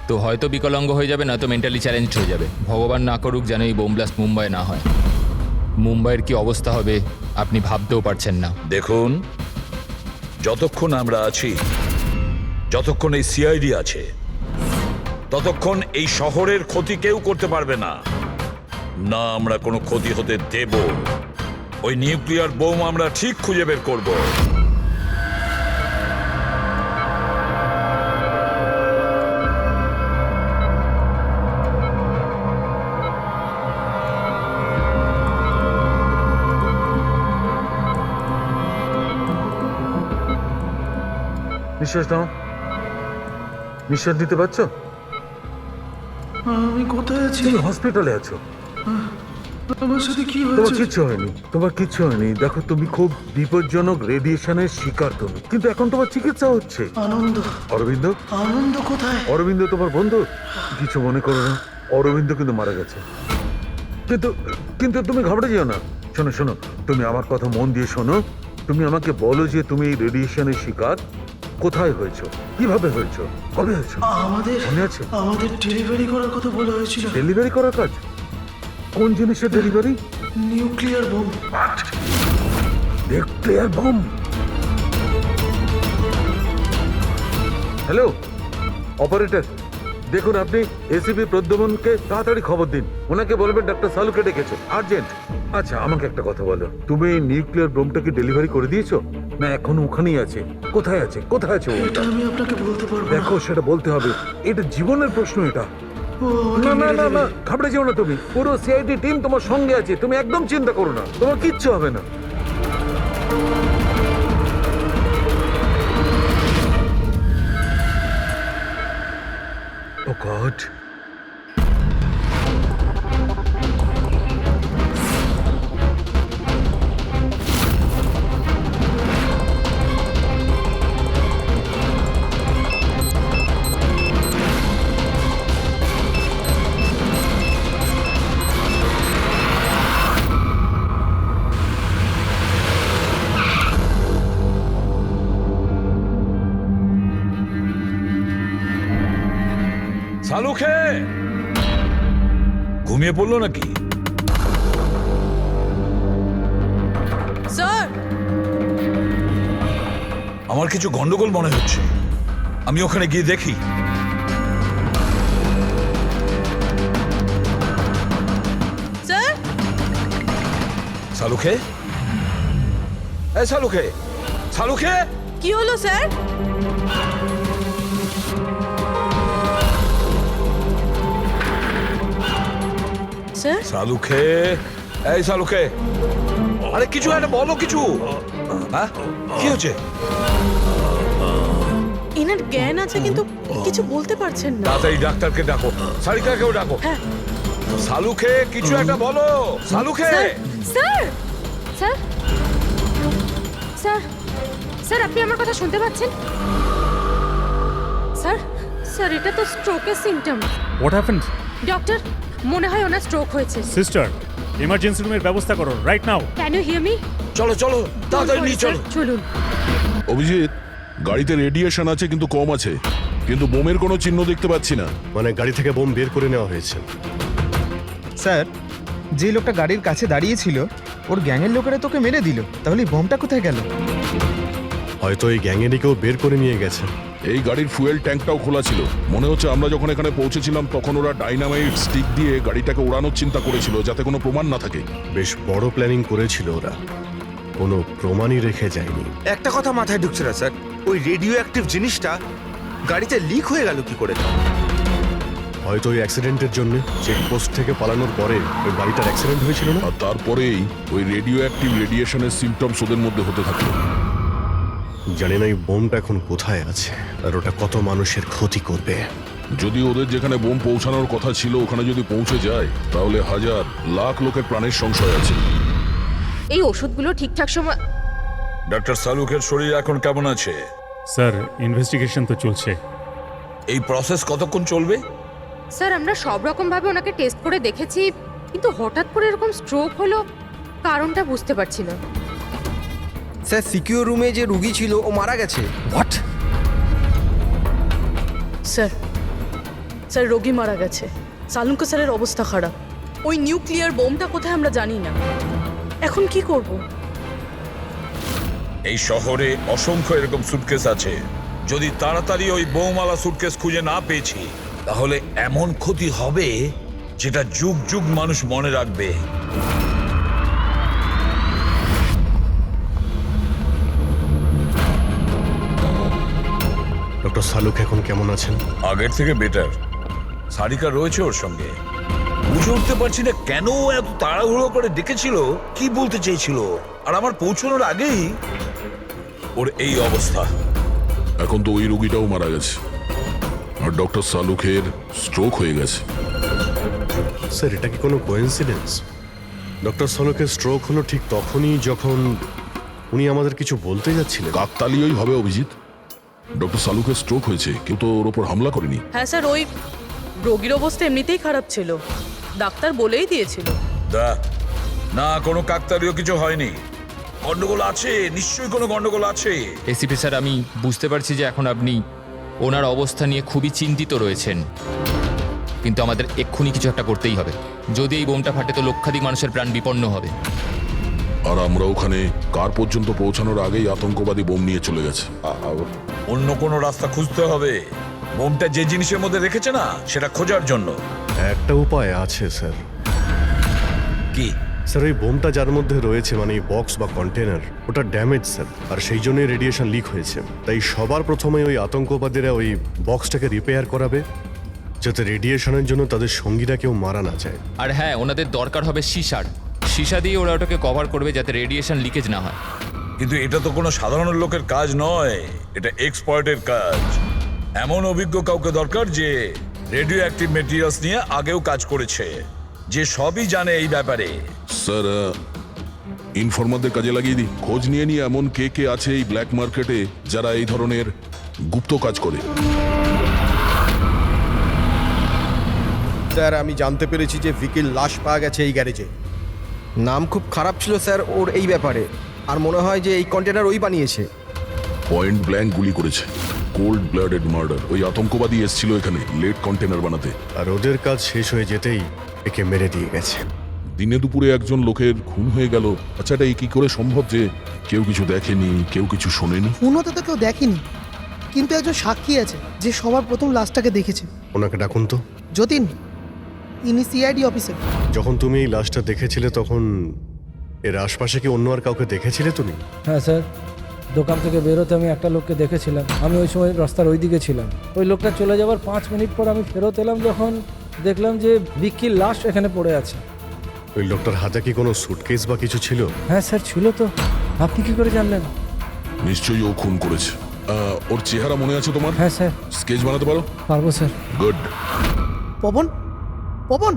তো হয়তো বিকলাঙ্গ হয়ে যাবে, না তো মেন্টালি চ্যালেঞ্জড হয়ে যাবে। ভগবান না করুক যেন এই বোম ব্লাস্ট মুম্বাই না হয়। মুম্বাইয়ের কি অবস্থা হবে আপনি ভাবতেও পারছেন না। দেখুন, যতক্ষণ আমরা আছি, যতক্ষণ এই সিআইডি আছে, ততক্ষণ এই শহরের ক্ষতি কেউ করতে পারবে না। না আমরা কোনো ক্ষতি হতে দেব। ওই নিউক্লিয়ার বোম আমরা ঠিক খুঁজে বের করব। নিঃশ্বাস নাও, নিঃশ্বাস নিতে পারছো? আমি কোথায় আছি? তুমি হসপিটালে আছো। আমার সাথে কি তোমার হয়েছে? কিচ্ছু হয়নি, তোমার কিচ্ছু হয়নি। দেখো তুমি খুব বিপজ্জনক রেডিয়েশনের শিকার তুমি, কিন্তু এখন তোমার চিকিৎসা হচ্ছে। আনন্দ। অরবিন্দ? আনন্দ কোথায়? অরবিন্দ তোমার বন্ধু? কিছু মনে করো না, অরবিন্দ কিন্তু মারা গেছে। কিন্তু কিন্তু তুমি ঘাবড়ে যেও না। শোনো শোনো, তুমি আমার কথা মন দিয়ে শোনো। তুমি আমাকে বলো যে তুমি এই রেডিয়েশনের শিকার কোথায় হয়েছো, কিভাবে হয়েছো, কবে হয়েছো? মনে আছে? আমাদের ডেলিভারি করার কথা বলা হয়েছিল। ডেলিভারি করার কাজ? কোন জিনিসের delivery? Nuclear bomb. Nuclear bomb? Hello operator, দেখুন আপনি এসিপি প্রদ্যুমনকে তাড়াতাড়ি খবর দিন। ওনাকে বলবেন ডাক্তার সালুকে ডেকেছে, আর্জেন্ট। আচ্ছা আমাকে একটা কথা বলো, তুমি এই নিউক্লিয়ার বোমটাকে ডেলিভারি করে দিয়েছো না এখন ওখানেই আছে? কোথায় আছে, কোথায় আছে? এটা আমি আপনাকে বলতে পারবো না। দেখো সেটা বলতে হবে, এটা জীবনের প্রশ্ন। এটা না না না না, ঘাবড়ে যেও না তুমি। পুরো সিআইডি টিম তোমার সঙ্গে আছে, তুমি একদম চিন্তা করো না, তোমার কিচ্ছু হবে না। সালুখে ঘুমিয়ে পড়লো নাকি? স্যার আমার কিছু গন্ডগোল মনে হচ্ছে, আমি ওখানে গিয়ে দেখি। স্যার সালুখে, এই সালুখে, সালুখে, কি হলো স্যার? স্যার সালুখে, এই সালুখে, আরে কিছু একটা বলো, কিছু। হ্যাঁ, কি হচ্ছে? এনার জ্ঞান আছে কিন্তু কিছু বলতে পারছেন না। তাড়াতাড়ি ডাক্তারকে ডাকো, সারিকাকেও ডাকো। সালুখে, কিছু একটা বলো, Salunkhe. Sir sir sir sir আপনি আমার কথা শুনতে পাচ্ছেন? স্যার স্যার এটা তো স্ট্রোকের সিম্পটম। What happened? ডক্টর, মনে হয় ওনার স্ট্রোক হয়েছে। সিস্টার, ইমার্জেন্সি রুমের ব্যবস্থা করো right now. Can you hear me? চলো চলো, তাড়াতাড়ি নিয়ে চলো। চলুন। অভিজিৎ, গাড়িতে রেডিয়েশন আছে কিন্তু কম আছে, কিন্তু বোমের কোনো চিহ্ন দেখতে পাচ্ছি না। মানে গাড়ি থেকে বোম বের করে নেওয়া হয়েছে। স্যার, যে লোকটা গাড়ির কাছে দাঁড়িয়ে ছিল ওর গ্যাংয়ের লোকেরা তোকে মেরে দিল, তাহলে এই বমটা কোথায় গেল? হয়তো এই গ্যাংয়েরই কেউ বের করে নিয়ে গেছে। এই গাড়ির ফুয়েল ট্যাঙ্কটাও খোলা ছিল। মনে হচ্ছে আমরা যখন এখানে পৌঁছেছিলাম তখন ওরা ডাইনামাইট স্টিক দিয়ে গাড়িটাকে ওড়ানোর চিন্তা করেছিল, যাতে কোনো প্রমাণ না থাকে। বেশ বড় প্ল্যানিং করেছিল ওরা, কোনো প্রমাণই রেখে যায়নি। একটা কথা মাথায় ঢুকছে না স্যার, ওই রেডিও অ্যাক্টিভ জিনিসটা গাড়িতে লিক হয়ে গেল কি করে? হয়তো ওই অ্যাক্সিডেন্টের জন্য চেকপোস্ট থেকে পালানোর পরে ওই গাড়িটার অ্যাক্সিডেন্ট হয়েছিল না? আর তারপরেই ওই রেডিও অ্যাক্টিভ রেডিয়েশনের সিমটমস ওদের মধ্যে হতে থাকলো। জানি না এই বোমটা এখন কোথায় আছে আর ওটা কত মানুষের ক্ষতি করবে। যদি ওদের যেখানে বোম পৌঁছানোর কথা ছিল ওখানে যদি পৌঁছে যায়, তাহলে হাজার লাখ লোকের প্রাণের সংশয় আছে। এই ওষুধগুলো ঠিকঠাক সময়। ডক্টর সালুখের শরীর এখন কেমন আছে? স্যার, ইনভেস্টিগেশন তো চলছে। এই প্রসেস কতক্ষণ চলবে? স্যার আমরা সব রকম ভাবে ওনাকে টেস্ট করে দেখেছি, কিন্তু হঠাৎ করে এরকম স্ট্রোক হলো, কারণটা বুঝতে পারছি না। স্যার, সিকিউর রুমে যে রুগী ছিল ও মারা গেছে। হোয়াট? স্যার স্যার রোগী মারা গেছে। সালুঙ্কা স্যারের অবস্থা খারাপ। ওই নিউক্লিয়ার বোমটা কোথায় আমরা জানি না। এখন কি করব? এই শহরে অসংখ্য এরকম সুটকেস আছে। যদি তাড়াতাড়ি ওই বোমালা সুটকেস খুঁজে না পেয়েছি, তাহলে এমন ক্ষতি হবে যেটা যুগ যুগ মানুষ মনে রাখবে। ডক্টর সালুক এখন কেমন আছেন? আগের থেকে বেটার। সারিকা রয়েছে ওর সঙ্গে। বুঝে উঠতে পারছি না কেন ও এত তাড়াহুড়ো করে ডেকেছিল, কি বলতে চেয়েছিল, আর আমার পৌঁছানোর আগেই ওর এই অবস্থা। এখন তো ওই রুগীটাও মারা গেছে, আর ডক্টর সালুখের স্ট্রোক হয়ে গেছে। স্যার, এটা কি কোনো কোইন্সিডেন্স? ডক্টর সালুকের স্ট্রোক হলো ঠিক তখনই যখন উনি আমাদের কিছু বলতে যাচ্ছিলেন। কাকতালীয়ই হবে অভিজিৎ। ডক্টর সালুকের স্ট্রোক হয়েছে, কেউ তো ওর ওপর হামলা করেনি। হ্যাঁ স্যার, ওই রোগীর অবস্থা এমনিতেই খারাপ ছিল, ডাক্তার বলেই দিয়েছিল। না, কোনো কাকতালীয় কিছু হয়নি। গন্ডগোল আছে, নিশ্চয়ই কোনো গন্ডগোল আছে। এসিপি স্যার, আমি বুঝতে পারছি যে এখন আপনি ওনার অবস্থা নিয়ে খুবই চিন্তিত রয়েছেন, কিন্তু আমাদের এক্ষুনি কিছু একটা করতেই হবে। যদি এই বোমটা ফাটে তো লক্ষাধিক মানুষের প্রাণ বিপন্ন হবে। আর আমরা ওখানে কার পর্যন্ত পৌঁছানোর আগেই আতঙ্কবাদী বোম নিয়ে চলে গেছে। অন্য কোনো রাস্তা খুঁজতে হবে। বোমটা যে জিনিসের মধ্যে রেখেছে না, সেটা খোঁজার জন্য একটা উপায় আছে স্যার। কি? স্যার, ওই বোমটা যার মধ্যে রয়েছে, মানে বক্স বা কন্টেনার, ওটা ড্যামেজ স্যার, আর সেই জন্যই রেডিয়েশন লিক হয়েছে। তাই সবার প্রথমে ওই আতঙ্কবাদীরা ওই বক্সটাকে রিপেয়ার করাবে, যাতে রেডিয়েশনের জন্য তাদের সঙ্গীরা কেউ মারা না যায়। আর হ্যাঁ, ওনাদের দরকার হবে সীসা দিয়ে ওরা ওটাকে কভার করবে যাতে রেডিয়েশন লিকেজ না হয়। কিন্তু এটা তো কোনো সাধারণ লোকের কাজ নয়, এটা এক্সপার্টের কাজ। এমন অভিজ্ঞ কাউকে দরকার যে রেডিও অ্যাক্টিভ মেটেরিয়ালস নিয়ে আগেও কাজ করেছে, যে সবই জানে এই ব্যাপারে। স্যার, ইনফরমারদের কাজে লাগিয়ে দিই। খোঁজ নিয়ে নিয়ে এমন কে কে আছে এই ব্ল্যাক মার্কেটে যারা এই ধরনের গুপ্ত কাজ করে। স্যার, আমি জানতে পেরেছি যে ভিকির লাশ পাওয়া গেছে এই গ্যারেজে। নাম খুব খারাপ ছিল স্যার ওর এই ব্যাপারে, আর মনে হয় যে এই কন্টেনার ওই বানিয়েছে। পয়েন্ট ব্ল্যাঙ্ক গুলি করেছে। Cold blooded murder. ওই আতঙ্কবাদী এসেছিল এখানে লেড কন্টেনার বানাতে, আর ওদের কাজ শেষ হয়ে যেতেই একে মেরে দিয়ে গেছে। দিনে দুপুরে একজন লোকের খুন হয়ে গেল। আচ্ছা, এটা কি করে সম্ভব যে কেউ কিছু দেখেনি, কেউ কিছু শোনেনি? খুন হতে তো কেউ দেখেনি, কিন্তু একজন সাক্ষী আছে যে সবার প্রথম লাশটাকে দেখেছে। ওনাকে ডাকুন তো। যতীন, ইনি সিআইডি অফিসার। যখন তুমি এই লাশটা দেখেছিলে তখন এর আশপাশে কি অন্য আর কাউকে দেখেছিলে তুমি? হ্যাঁ স্যার, দোকান থেকে বেরোতে আমি একটা লোককে দেখেছিলাম। আমি ওই সময় রাস্তার ওই দিকে ছিলাম। ওই লোকটা চলে যাওয়ার 5 মিনিট পর আমি ফেরত এলাম, যখন দেখলাম যে বিক্কির লাশ এখানে পড়ে আছে। ওই লোকটার হাতে কি কোনো সুটকেস বা কিছু ছিল? হ্যাঁ স্যার, ছিল তো। আপনি কি করে জানলেন? নিশ্চয়ই ও খুন করেছে। ওর চেহারা মনে আছে তোমার? হ্যাঁ স্যার। স্কেচ বানাতে পারো? পারবো স্যার। গুড। পবন, পবন,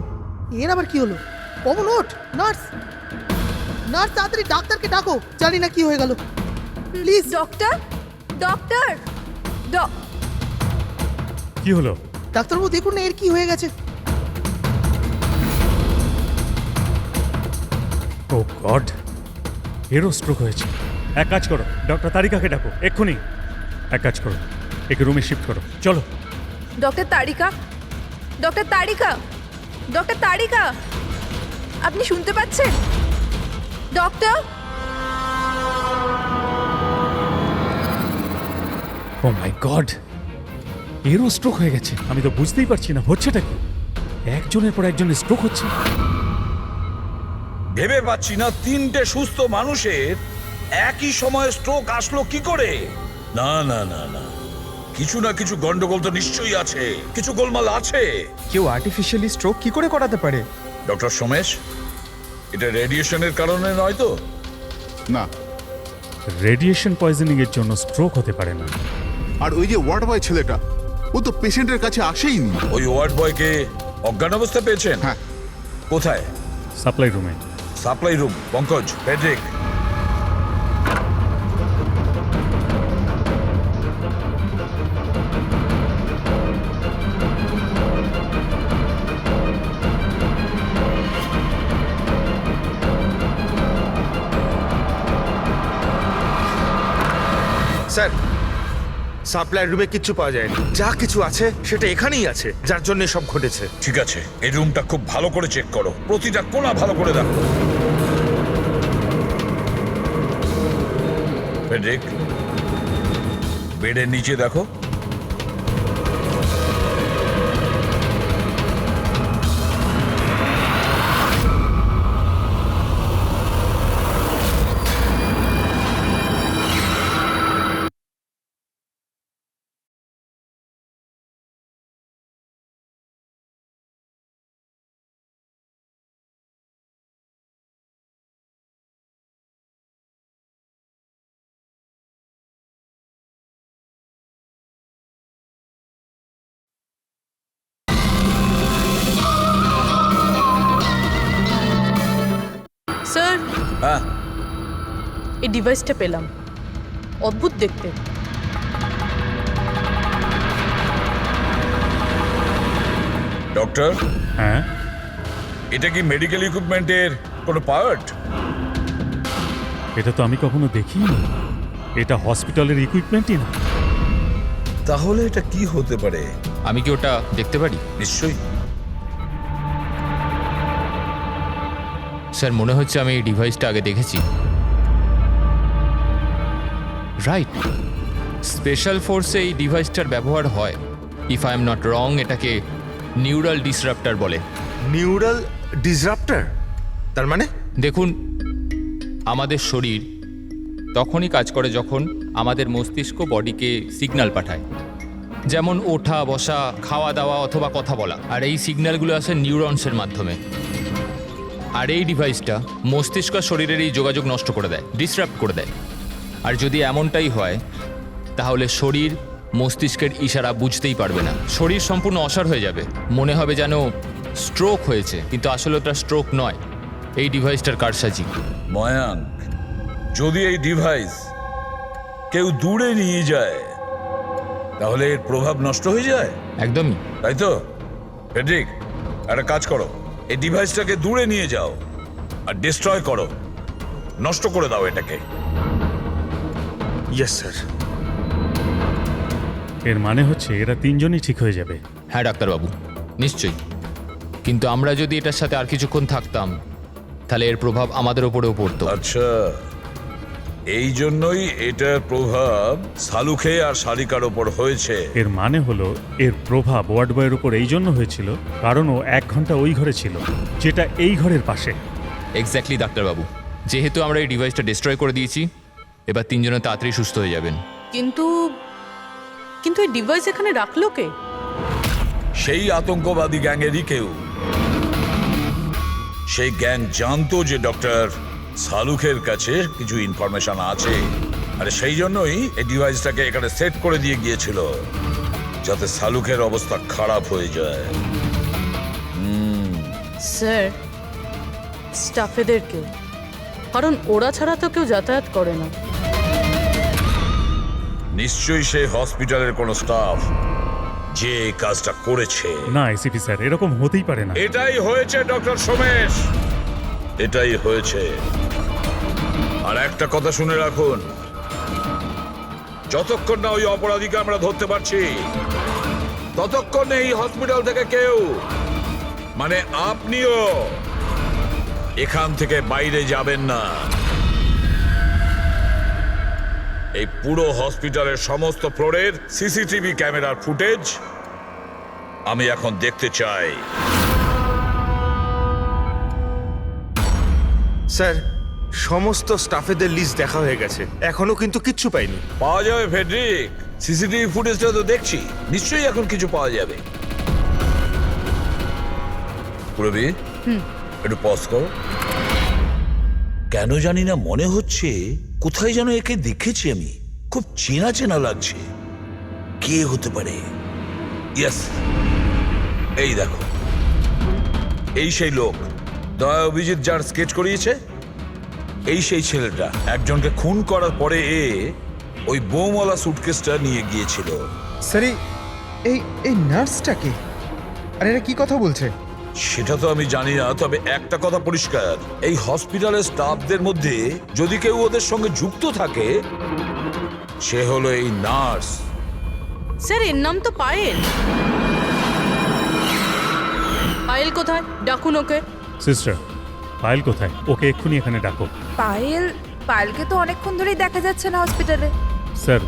এর আবার কি হলো? পবন ওঠ। নার্স, নার্স তাড়াতাড়ি ডাক্তারকে ডাকো। জানি না কি হয়ে গেল। প্লিজ ডক্টর, ডক্টর, কি হলো? ডাক্তারবাবু দেখুন না এর কি হয়ে গেছে। ও গড, এরও স্ট্রোক হয়েছে। এক কাজ করো, ডক্টর তারিকাকে ডাকো এক্ষুনি। এক কাজ করো, একে রুমে শিফট করো, চলো। ডক্টর তারিকা, ডক্টর তারিকা, ডক্টর তারিকা, আপনি শুনতে পাচ্ছেন? ডক্টর, ও মাই গড, এরও স্ট্রোক হয়ে গেছে। আমি তো বুঝতেই পারছি না হচ্ছেটা কি। একজনের পর একজনের স্ট্রোক হচ্ছে। ভেবে পাচ্ছি না 3টে সুস্থ মানুষের একই সময়ে স্ট্রোক আসলো কি করে। না না না না, কিছু না কিছু গন্ডগোল তো নিশ্চয়ই আছে, কিছু গোলমাল আছে। কেউ আর্টিফিশিয়ালি স্ট্রোক কি করে করাতে পারে? ডক্টর সোমেশ, এটা রেডিয়েশনের কারণে নয় তো? না, রেডিয়েশন পয়জনিং এর জন্য স্ট্রোক হতে পারে না। আর ওই যে ওয়ার্ড বয় ছেলেটা, ও তো পেশেন্টের কাছে আসেইনি। ওই ওয়ার্ড বয়কে অজ্ঞান অবস্থা পেয়েছেন? হ্যাঁ। কোথায়? সাপ্লাই রুমে। Supply room. Pankaj, Friedrich, sir, supply রুমে কিচ্ছু পাওয়া যায়নি। যা কিছু আছে সেটা এখানেই আছে, যার জন্য সব ঘটেছে। ঠিক আছে, এই রুমটা খুব ভালো করে চেক করো, প্রতিটা কোণা ভালো করে দেখো। ফেডরিক, বেডের নিচে দেখো। স্যার, হ্যাঁ, এই ডিভাইসটা পেলাম, অদ্ভুত দেখতে। ডক্টর, হ্যাঁ, এটা কি মেডিকেল ইকুইপমেন্টের কোনো পার্ট? এটা তো আমি কখনো দেখিনি। এটা হসপিটালের ইকুইপমেন্টই না। তাহলে এটা কি হতে পারে? আমি কি ওটা দেখতে পারি? নিশ্চয়ই। স্যার, মনে হচ্ছে আমি এই ডিভাইসটা আগে দেখেছি। রাইট, স্পেশাল ফোর্সে এই ডিভাইসটার ব্যবহার হয়। If I am not wrong, এটাকে নিউরাল ডিসরাপ্টার বলে। নিউরাল ডিসরাপ্টার? তার মানে? দেখুন, আমাদের শরীর তখনই কাজ করে যখন আমাদের মস্তিষ্ক বডিকে সিগন্যাল পাঠায়, যেমন ওঠা, বসা, খাওয়া দাওয়া অথবা কথা বলা। আর এই সিগন্যালগুলো আসে নিউরনসের মাধ্যমে। আর এই ডিভাইসটা মস্তিষ্ক শরীরের এই যোগাযোগ নষ্ট করে দেয়, ডিসরাপ্ট করে দেয়। আর যদি এমনটাই হয়, তাহলে শরীর মস্তিষ্কের ইশারা বুঝতেই পারবে না। শরীর সম্পূর্ণ অসাড় হয়ে যাবে, মনে হবে যেন স্ট্রোক হয়েছে, কিন্তু আসলে ওটা স্ট্রোক নয়, এই ডিভাইসটার কারসাজি। ময়াঙ্ক, যদি এই ডিভাইস কেউ দূরে নিয়ে যায়, তাহলে এর প্রভাব নষ্ট হয়ে যায়। একদমই তাই তো? ফেডরিক, একটা কাজ করো, এই ডিভাইসটাকে দূরে নিয়ে যাও আর ডিস্ট্রয় করো, নষ্ট করে দাও এটাকে। Yes sir. এর মানে হচ্ছে এরা তিনজনই ঠিক হয়ে যাবে। হ্যাঁ ডাক্তারবাবু, নিশ্চয়ই। কিন্তু আমরা যদি এটার সাথে আর কিছুক্ষণ থাকতাম তাহলে এর প্রভাব আমাদের ওপরেও পড়তো। আচ্ছা, এই জন্যই এটার প্রভাব সালুখে আর শালিকার ওপর হয়েছে। এর মানে হলো এর প্রভাব ওয়ার্ড বয়ের উপর এই জন্য হয়েছিল কারণ ও 1 ঘন্টা ওই ঘরে ছিল, যেটা এই ঘরের পাশে। এক্স্যাক্টলি ডাক্তারবাবু, যেহেতু আমরা এই ডিভাইসটা ডিস্ট্রয় করে দিয়েছি, এবার তিনজনে তাড়াতাড়ি সুস্থ হয়ে যাবেন। কিন্তু কিন্তু এই ডিভাইস এখানে রাখলো কে? সেই আতঙ্কবাদী গ্যাংয়েরই কেউ। সেই গ্যাং জানতো যে ডক্টর সালুখের কাছে কিছু ইনফরমেশন আছে, আর সেই জন্যই এই ডিভাইসটাকে এখানে সেট করে দিয়ে গিয়েছিল, যাতে সালুখের অবস্থা খারাপ হয়ে যায়। স্যার, স্টাফেদেরকে, কারণ ওরা ছাড়া তো কেউ যাতায়াত করে না। নিশ্চয়ই সেই হসপিটালের কোনো স্টাফ যে এই কাজটা করেছে। না এসিপি স্যার, এরকম হতেই পারে না। এটাই হয়েছে ডক্টর সোমেশ, এটাই হয়েছে। আর একটা কথা শুনে রাখুন, যতক্ষণ না ওই অপরাধীকে আমরা ধরতে পারছি, ততক্ষণ এই হসপিটাল থেকে কেউ, মানে আপনিও, এখান থেকে বাইরে যাবেন না। এই পুরো হসপিটালের সমস্ত ফ্লোরের সিসিটিভি ক্যামেরার ফুটেজ আমি এখন দেখতে চাই। স্যার, সমস্ত স্টাফেদের লিস্ট দেখা হয়ে গেছে, এখনো কিন্তু কিচ্ছু পাইনি। পাওয়া যাবে ফেডরিক, সিসিটিভি ফুটেজটা তো দেখছি, নিশ্চয়ই এখন কিছু পাওয়া যাবে। পুরবি, একটু পজ করো। কেন জানি না মনে হচ্ছে কোথায় যেন একে দেখেছি আমি, খুব চেনা চেনা লাগছে। কে হতে পারে? ইয়েস, এই দেখো, এই সেই লোক দয়া অভিজিৎ যার স্কেচ করিয়েছে, এই সেই ছেলেটা একজনকে খুন করার পরে ওই বোমওয়ালা সুটকেসটা নিয়ে গিয়েছিল। স্যার, এই নার্সটাকে, আর এরা কি কথা বলছে? সেটা তো আমি জানি না, তবে একটা কথা পরিষ্কার, এই হসপিটালের স্টাফদের মধ্যে যদি কেউ ওদের সঙ্গে যুক্ত থাকে, সে হলো এই নার্স। স্যার, এর নাম তো পায়েল। পায়েল কোথায়? ডাকুন ওকে। সিস্টার, পায়েল কোথায়? ওকে এক্ষুনি এখানে ডাকো। পায়েলকে তো অনেকক্ষণ ধরেই দেখা যাচ্ছে না হসপিটালে। স্যার,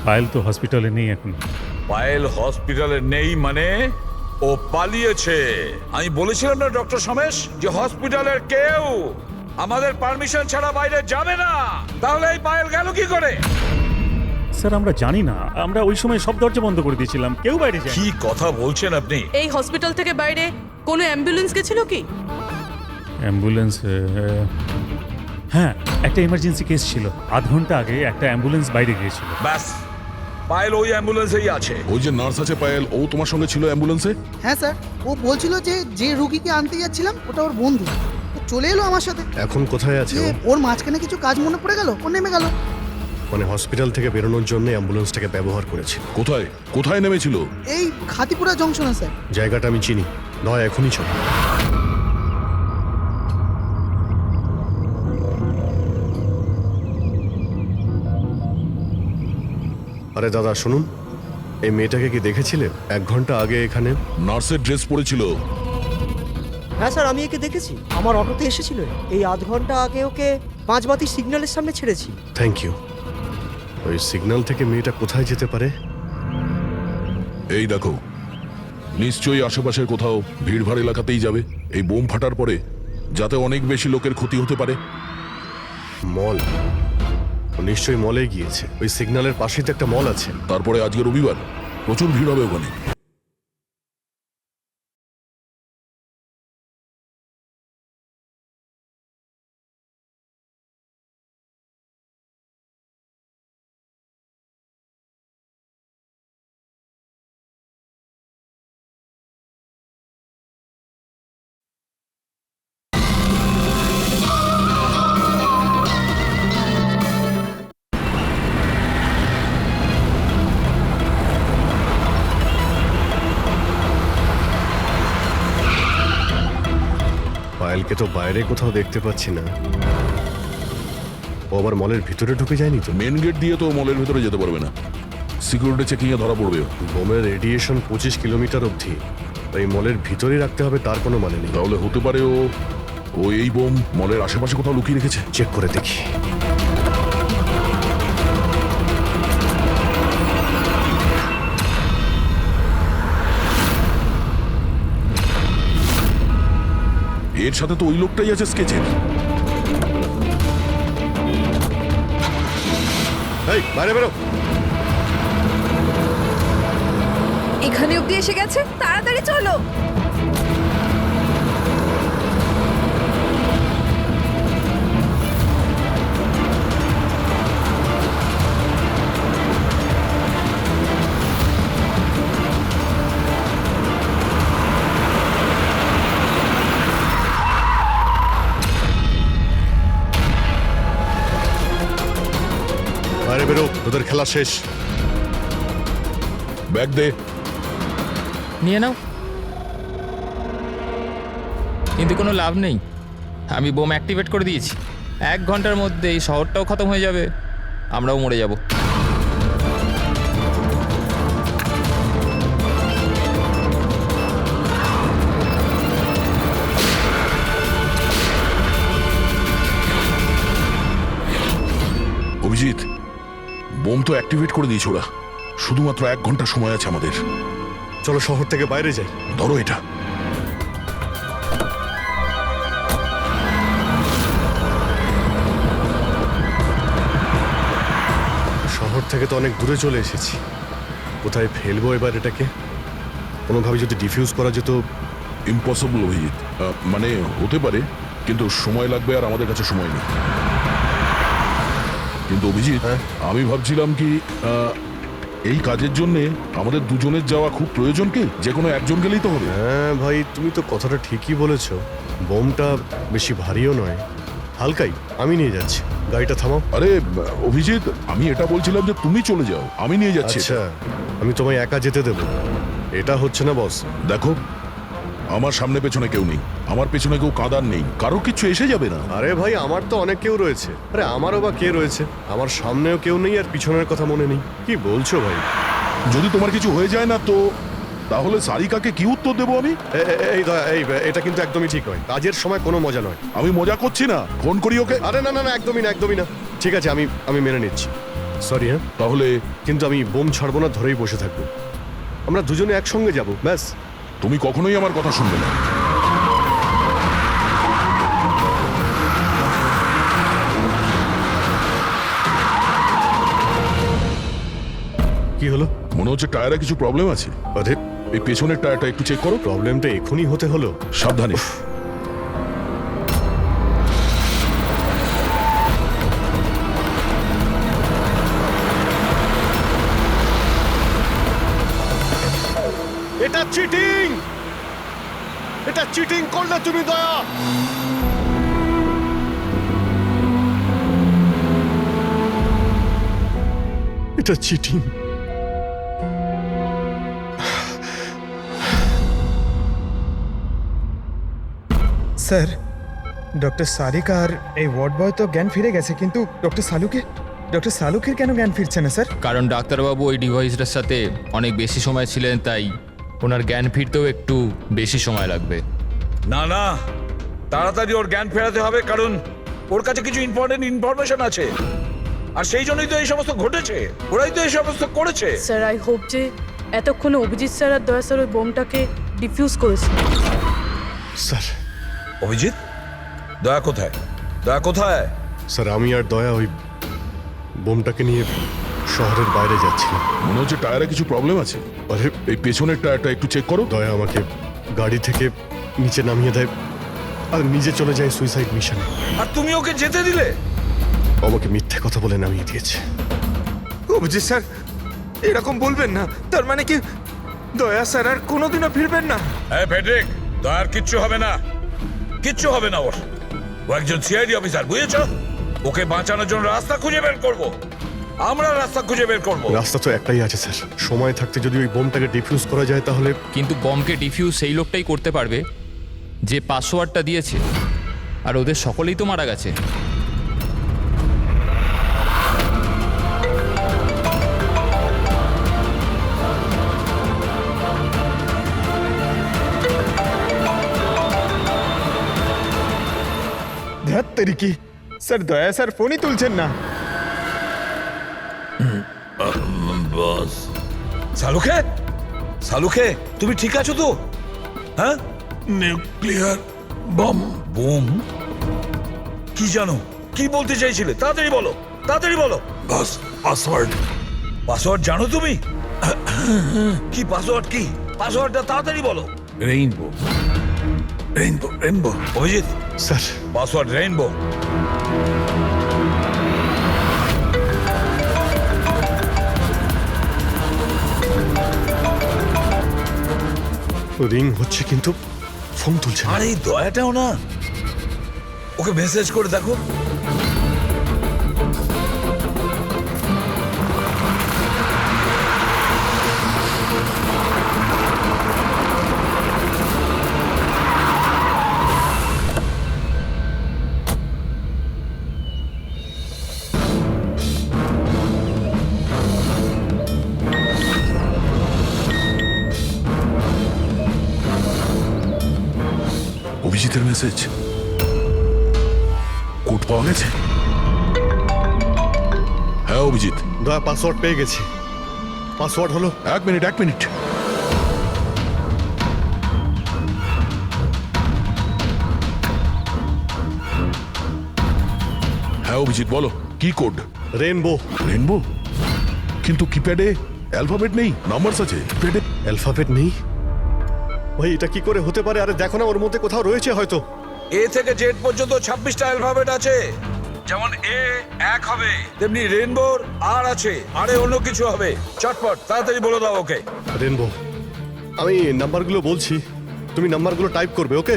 পায়েল তো হসপিটালে নেই এখন। পায়েল হসপিটালে নেই মানে ও পালিয়েছে। আমি বলেছিলাম না ডক্টর সোমেশ যে হসপিটালের কেউ আমাদের পারমিশন ছাড়া বাইরে যাবে না। তাহলে এই পায়েল গেল কি করে? স্যার, আমরা জানি না, আমরা ওই সময় সব দরজা বন্ধ করে দিয়েছিলাম, কেউ বাইরে যায়। কি কথা বলছেন আপনি? এই হসপিটাল থেকে বাইরে কোনো অ্যাম্বুলেন্স গেছিল কি? অ্যাম্বুলেন্স, হ্যাঁ, একটা ইমার্জেন্সি কেস ছিল, আধ ঘন্টা আগে একটা অ্যাম্বুলেন্স বাইরে গিয়েছিল। ব্যাস, পায়েল ওই অ্যাম্বুলেন্সেই আছে। ওই যে নার্স আছে পায়েল, ও তোমার সঙ্গে ছিল অ্যাম্বুলেন্সে? হ্যাঁ স্যার, ও বলছিল যে রুগীকে আনতে যাচ্ছিলাম ওটা ওর বন্ধু, ও চলে এলো আমার সাথে। এখন কোথায় আছে ও? ওর মাঝখানে কিছু কাজ মনে পড়ে গেল, ও নেমে গেল। মানে হসপিটাল থেকে বেরোনোর জন্য অ্যাম্বুলেন্সটাকে ব্যবহার করেছে। কোথায় কোথায় নেমেছিল? এই খাতিপুরা জংশনে স্যার। জায়গাটা আমি চিনি, নয় এখনই চল। আরে দাদা শুনুন, এই মেয়েটাকে কি দেখেছিলে 1 ঘন্টা আগে এখানে? নার্সের ড্রেস পরেছিল। হ্যাঁ স্যার, আমি একে দেখেছি, আমার অটোতে এসেছিল। এই আধ ঘন্টা আগে ওকে 5 বাতি সিগন্যালের সামনে ছেড়েছি। Thank you. ওই সিগন্যাল থেকে মেয়েটা কোথায় যেতে পারে? এই দেখো, নিশ্চয়ই আশেপাশের কোথাও ভিড়ভাড় এলাকাতেই যাবে। এই বোম ফাটার পরে যাতে অনেক বেশি লোকের ক্ষতি হতে পারে। মল, ও নিশ্চয়ই মলে গিয়েছে। ওই সিগন্যালের পাশেই তো একটা মল আছে। তারপরে আজকে রবিবার, প্রচুর ভিড় হবে ওখানে। পায়েলকে তো বাইরে কোথাও দেখতে পাচ্ছি না। ও আবার মলের ভিতরে ঢুকে যায়নি তো? মেন গেট দিয়ে তো মলের ভিতরে যেতে পারবে না। সিকিউরিটি চেকিংয়ে ধরা পড়বে। বোমের রেডিয়েশন 25 কিলোমিটার অবধি, এই মলের ভিতরেই রাখতে হবে তার কোনো মানে নেই। তাহলে হতে পারে ও এই বোম মলের আশেপাশে কোথাও লুকিয়ে রেখেছে। চেক করে দেখি। এর সাথে তো ওই লোকটাই আছে স্কেচের। এই বাইরে বেরো। এখানে অব্দি এসে গেছে, তাড়াতাড়ি চলো। বাইরে বেরো, তোদের খেলা শেষ। ব্যাগ দে। নিয়ে নাও। কিন্তু কোনো লাভ নেই, আমি বোম অ্যাক্টিভেট করে দিয়েছি। 1 ঘন্টার মধ্যে এই শহরটাও খতম হয়ে যাবে, আমরাও মরে যাব। অভিজিৎ, বোম তো অ্যাক্টিভেট করে দিয়েছে ওরা। শুধুমাত্র 1 ঘন্টা সময় আছে আমাদের। চলো শহর থেকে বাইরে যাই। ধরো এটা। শহর থেকে তো অনেক দূরে চলে এসেছি, কোথায় ফেলবো এবার এটাকে? কোনোভাবে যদি ডিফিউজ করা যেত। ইম্পসিবল অভিজিৎ, মানে হতে পারে, কিন্তু সময় লাগবে আর আমাদের কাছে সময় নেই। কিন্তু অভিজিৎ, আমি ভাবছিলাম কি এই কাজের জন্য আমাদের দুজনের যাওয়া খুব প্রয়োজন কি? যে কোনো একজন গেলেই তো হবে। হ্যাঁ ভাই, তুমি তো কথাটা ঠিকই বলেছো। বোমটা বেশি ভারীও নয়, হালকাই। আমি নিয়ে যাচ্ছি, গাড়িটা থামাও। আরে অভিজিৎ, আমি এটা বলছিলাম যে তুমি চলে যাও, আমি নিয়ে যাচ্ছি। আচ্ছা, আমি তোমায় একা যেতে দেবো? এটা হচ্ছে না বস। দেখো, আমার সামনে পেছনে কেউ নেই, আমার পেছনে কেউ কাঁদার নেই, কারো কিছু এসে যাবে না। আরে ভাই, আমার তো অনেক কেউ রয়েছে। আরে আমারও বা কে রয়েছে? আমার সামনেও কেউ নেই আর পিছনের কথা মনে নেই। কি বলছো ভাই? যদি তোমার কিছু হয়ে যায় না তো তাহলে সারিকাকে কি উত্তর দেবো আমি? এই দয়া, এই এটা কিন্তু একদমই ঠিক নয়। কাজের সময় কোনো মজা নয়। আমি মজা করছি না, ফোন করি ওকে। আরে না না না, একদমই না, একদমই না। ঠিক আছে, আমি মেনে নিচ্ছি। সরি। হ্যাঁ, তাহলে কিন্তু আমি বোম ছাড়বো না, ধরেই বসে থাকবো। আমরা দুজনে একসঙ্গে যাব, ব্যাস। তুমি কখনোই আমার কথা শুনবে না। কি হলো? মনে হচ্ছে টায়ারে কিছু প্রবলেম আছে। আরে, এই পেছনের টায়ারটা একটু চেক করো। প্রবলেমটা এখনই হতে হলো? সাবধানে। এটা চিটিং! এটা চিটিং করলে তুমি, দয়া। এটা চিটিং। স্যার, ডক্টর সারিকা আর এই ওয়ার্ড বয় তো জ্ঞান ফিরে গেছে, কিন্তু ডক্টর সালুকের কেন জ্ঞান ফিরছে না স্যার? কারণ ডাক্তারবাবু ওই ডিভাইসটার সাথে অনেক বেশি সময় ছিলেন, তাই ওনার জ্ঞান ফিরতেও একটু বেশি সময় লাগবে। না না, তাড়াতাড়ি ওর জ্ঞান ফেরাতে হবে, কারণ ওর কাছে কিছু ইম্পর্টেন্ট ইনফরমেশন আছে, আর সেই জন্যই তো এই সমস্ত ঘটেছে। ওরাই তো এই সমস্ত করেছে। স্যার, আই হোপ যে এতক্ষণে অভিজিৎ স্যার আর দয়া স্যার ওই বোমটাকে ডিফিউজ করেছে। স্যার। অভিজিৎ, দয়া কোথায়? দয়া কোথায়? স্যার, আমি আর দয়া ওই বোমটাকে নিয়ে শহরের বাইরে যাচ্ছিলাম। মনে হচ্ছে টায়ারে কিছু প্রবলেম আছে। আরে, এই পেছনের টায়ারটা একটু চেক করো। দয়া আমাকে গাড়ি থেকে নিচে নামিয়ে দেয় আর নিজে চলে যায় সুইসাইড মিশনে। আর তুমি ওকে যেতে দিলে? আমাকে মিথ্যে কথা বলে নামিয়ে দিয়েছে। অভিজিৎ স্যার, এরকম বলবেন না। তার মানে কি দয়া স্যার আর কোনোদিনও ফিরবেন না? হ্যাঁ ফেডরিক, দয়ার কিচ্ছু হবে না, কিচ্ছু হবে না ওর। ও একজন সিআইডি অফিসার, বুঝেছো? ওকে বাঁচানোর জন্য রাস্তা খুঁজে বের করব। আমরা রাস্তা খুঁজে বের করব। রাস্তা তো একটাই আছে স্যার, সময় থাকতে যদি ওই বোমটাকে ডিফিউজ করা যায় তাহলে। কিন্তু বমকে ডিফিউজ সেই লোকটাই করতে পারবে যে পাসওয়ার্ডটা দিয়েছে, আর ওদের সকলেই তো মারা গেছে। তেরি কি স্যার, দয়া স্যার ফোনই তুলছেন না। বস সালুখে, সালুখে তুমি ঠিক আছো তো? হ্যাঁ, নিউক্লিয়ার বম। বোম? কি জানো, কি বলতে চাইছিলে? তাড়াতাড়ি বলো, তাড়াতাড়ি বলো। বস পাসওয়ার্ড। পাসওয়ার্ড জানো তুমি? কি পাসওয়ার্ড? কি পাসওয়ার্ডটা তাড়াতাড়ি বলো। Rainbow, rainbow, rainbow. Abhijit sir, password rainbow. Ring হচ্ছে কিন্তু ফোন তুলছে না। আর এই দয়াটাও না, ওকে মেসেজ করে দেখো। অভিজিতের মেসেজ, কোড পাওয়া গেছে? হ্যাঁ অভিজিৎ, দয়া পাসওয়ার্ড পেয়ে গেছি। পাসওয়ার্ড হলো, এক মিনিট এক মিনিট। হ্যাঁ অভিজিৎ বলো, কি কোড? রেনবো। রেনবো? কিন্তু কিপ্যাডে অ্যালফাবেট নেই, নাম্বারস আছে। কিপ্যাডে অ্যালফাবেট নেই? ভাই এটা কি করে হতে পারে? আরে দেখো না, ওর মধ্যে কোথাও রয়েছে হয়তো। এ থেকে জেড পর্যন্ত 26টা অ্যালফাবেট আছে। যেমন এ 1 হবে, তেমনি রেইনবোর আর আছে, আরে অন্য কিছু হবে। চটপট তাড়াতাড়ি বলে দাও ওকে। রেনবো। আমি নাম্বারগুলো বলছি, তুমি নাম্বারগুলো টাইপ করবে, ওকে?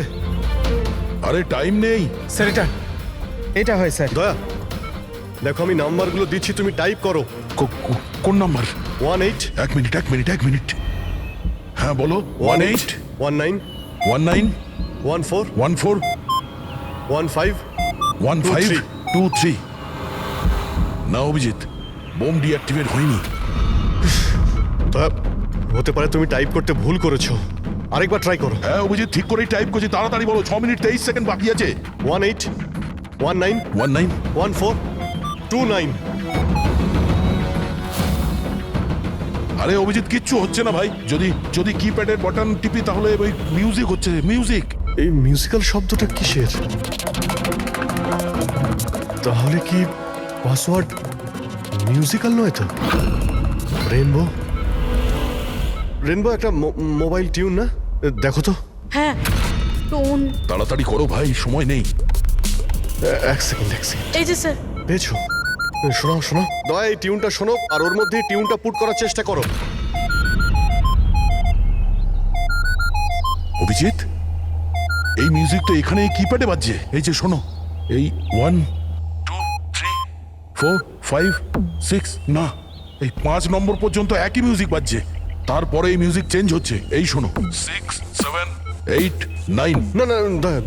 আরে টাইম নেই স্যার, এটা হয় স্যার। দয়া দেখো, আমি নাম্বারগুলো দিচ্ছি, তুমি টাইপ করো। কোন নাম্বার? 18। এক মিনিট এক মিনিট এক মিনিট। হ্যাঁ বলো। 18 19 19 14 14 15 15 23। না অভিজিৎ, বোম ডিঅ্যাক্টিভেট হয়নি। হতে পারে তুমি টাইপ করতে ভুল করেছো, আরেকবার ট্রাই করো। হ্যাঁ অভিজিৎ, ঠিক করেই টাইপ করছি, তাড়াতাড়ি বলো। 6 মিনিট 23 সেকেন্ড বাকি আছে। 18 19 19 14 29। আরে অভিজিৎ, কিচ্ছু হচ্ছে না ভাই। যদি কিপ্যাডের বাটন টিপি তাহলে ওই মিউজিক হচ্ছে, মিউজিক। এই মিউজিক্যাল শব্দটা কিসের? তাহলে কি পাসওয়ার্ড মিউজিক্যাল নয় তো? রেনবো, রেনবো একটা মোবাইল টিউন না? দেখো তো। হ্যাঁ, টোন। তাড়াতাড়ি করো ভাই, সময় নেই। এক সেকেন্ড। এই যে স্যার। পেয়েছো? শোনো শোনো, দয়া এই টিউনটা শোনো, আর ওর মধ্যে টিউনটা পুট করার চেষ্টা করো। অভিজিৎ, এই মিউজিক তো এখানে কিপ্যাডে বাজছে। এই যে শোনো, এই 1 2 3 4 5 6, না এই 5 নম্বর পর্যন্ত একই মিউজিক বাজছে। তারপরে এই মিউজিক চেঞ্জ হচ্ছে। এই শোনো, 6 7 8 9। না না,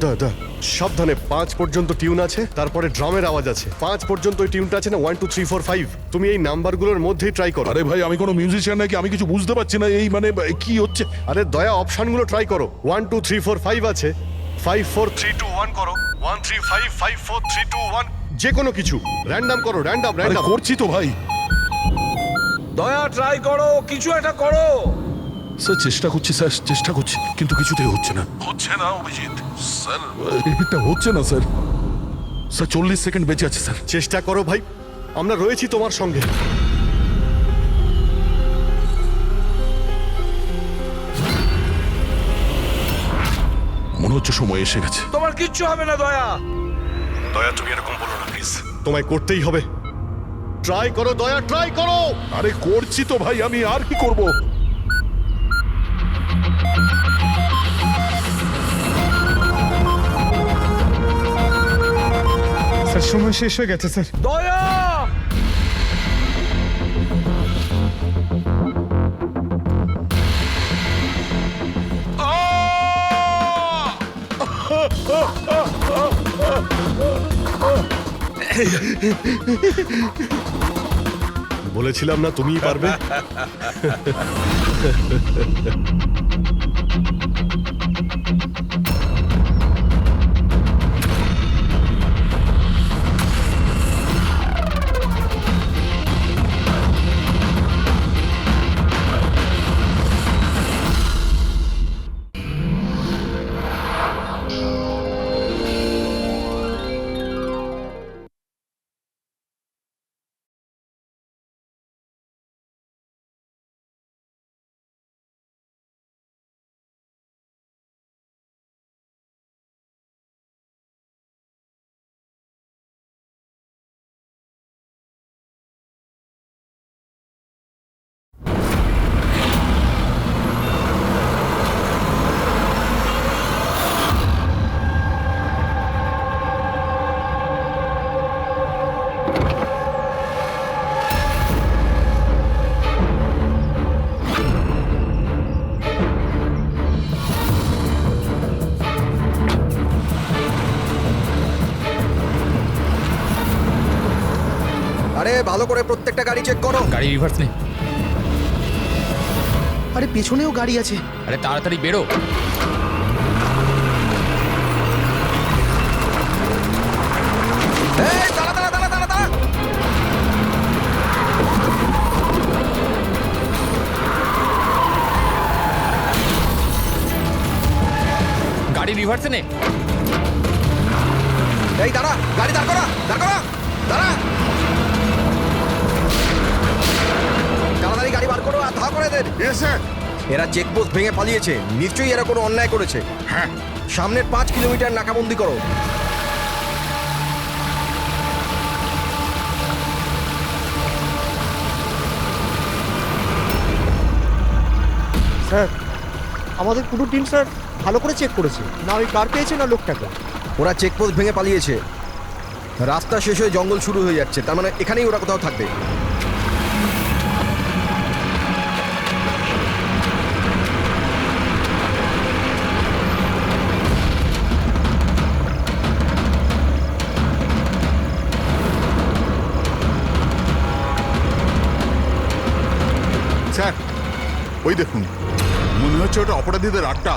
দয়া সাবধানে। 5 পর্যন্ত টিউন আছে, তারপরে ড্রামের আওয়াজ আছে। 5 পর্যন্ত ওই টিউনটা আছে না, 1 2 3 4 5। তুমি এই নাম্বারগুলোর মধ্যেই ট্রাই করো। আরে ভাই, আমি কোনো মিউজিশিয়ান নাকি? আমি কিছু বুঝতে পারছি না। এই মানে কি হচ্ছে? আরে দয়া, অপশনগুলো ট্রাই করো। 1 2 3 4 5 আছে, 5 4 3 2 1 করো, 1 3 5 5 4 3 2 1। যে কোনো কিছু র্যান্ডম করো, র্যান্ডম। করছি তো ভাই। দয়া ট্রাই করো, কিছু একটা করো। স্যার চেষ্টা করছি, স্যার চেষ্টা করছি, কিন্তু কিছুতেই হচ্ছে না। হচ্ছে না অভিজিৎ স্যার, এটা হচ্ছে না স্যার। স্যার 40 সেকেন্ড বেঁচে আছে স্যার। চেষ্টা করো ভাই, আমরা রয়েছি তোমার সঙ্গে। মনে হচ্ছে সময় এসে গেছে। তোমার কিচ্ছু হবে না দয়া। দয়া তুমি এরকম বলো না প্লিজ, তোমায় করতেই হবে। ট্রাই করো দয়া, ট্রাই করো। আরে করছি তো ভাই, আমি আর কি করব? স্যার সময় শেষ হয়ে গেছে স্যার। দয়া! বলেছিলাম না তুমিই পারবে। ভালো করে প্রত্যেকটা গাড়ি চেক করো। গাড়ি রিভার্স নে। আরে পেছনেও গাড়ি আছে। আরে তাড়াতাড়ি বেরো। এই, দাঁড়া, দাঁড়া, দাঁড়া, দাঁড়া, দাঁড়া। গাড়ি রিভার্সে নে। এই দাঁড়া, গাড়ি দাঁড় করা, দাঁড় করা, দাঁড়া। তাড়াতাড়ি গাড়ি বার করো আর ধা করে দেন। এরা চেকপোস্ট ভেঙে পালিয়েছে, নিশ্চয়ই এরা কোনো অন্যায় করেছে। হ্যাঁ, সামনের 5 কিলোমিটার নাকাবন্দি করো। স্যার আমাদের পুরো টিম স্যার ভালো করে চেক করেছে, না ওই কার পেয়েছে না লোকটাকে। ওরা চেকপোস্ট ভেঙে পালিয়েছে, রাস্তা শেষ হয়ে জঙ্গল শুরু হয়ে যাচ্ছে, তার মানে এখানেই ওরা কোথাও থাকবে। স্যার ওই দেখুন, মনে হচ্ছে ওটা অপরাধীদের আড্ডা।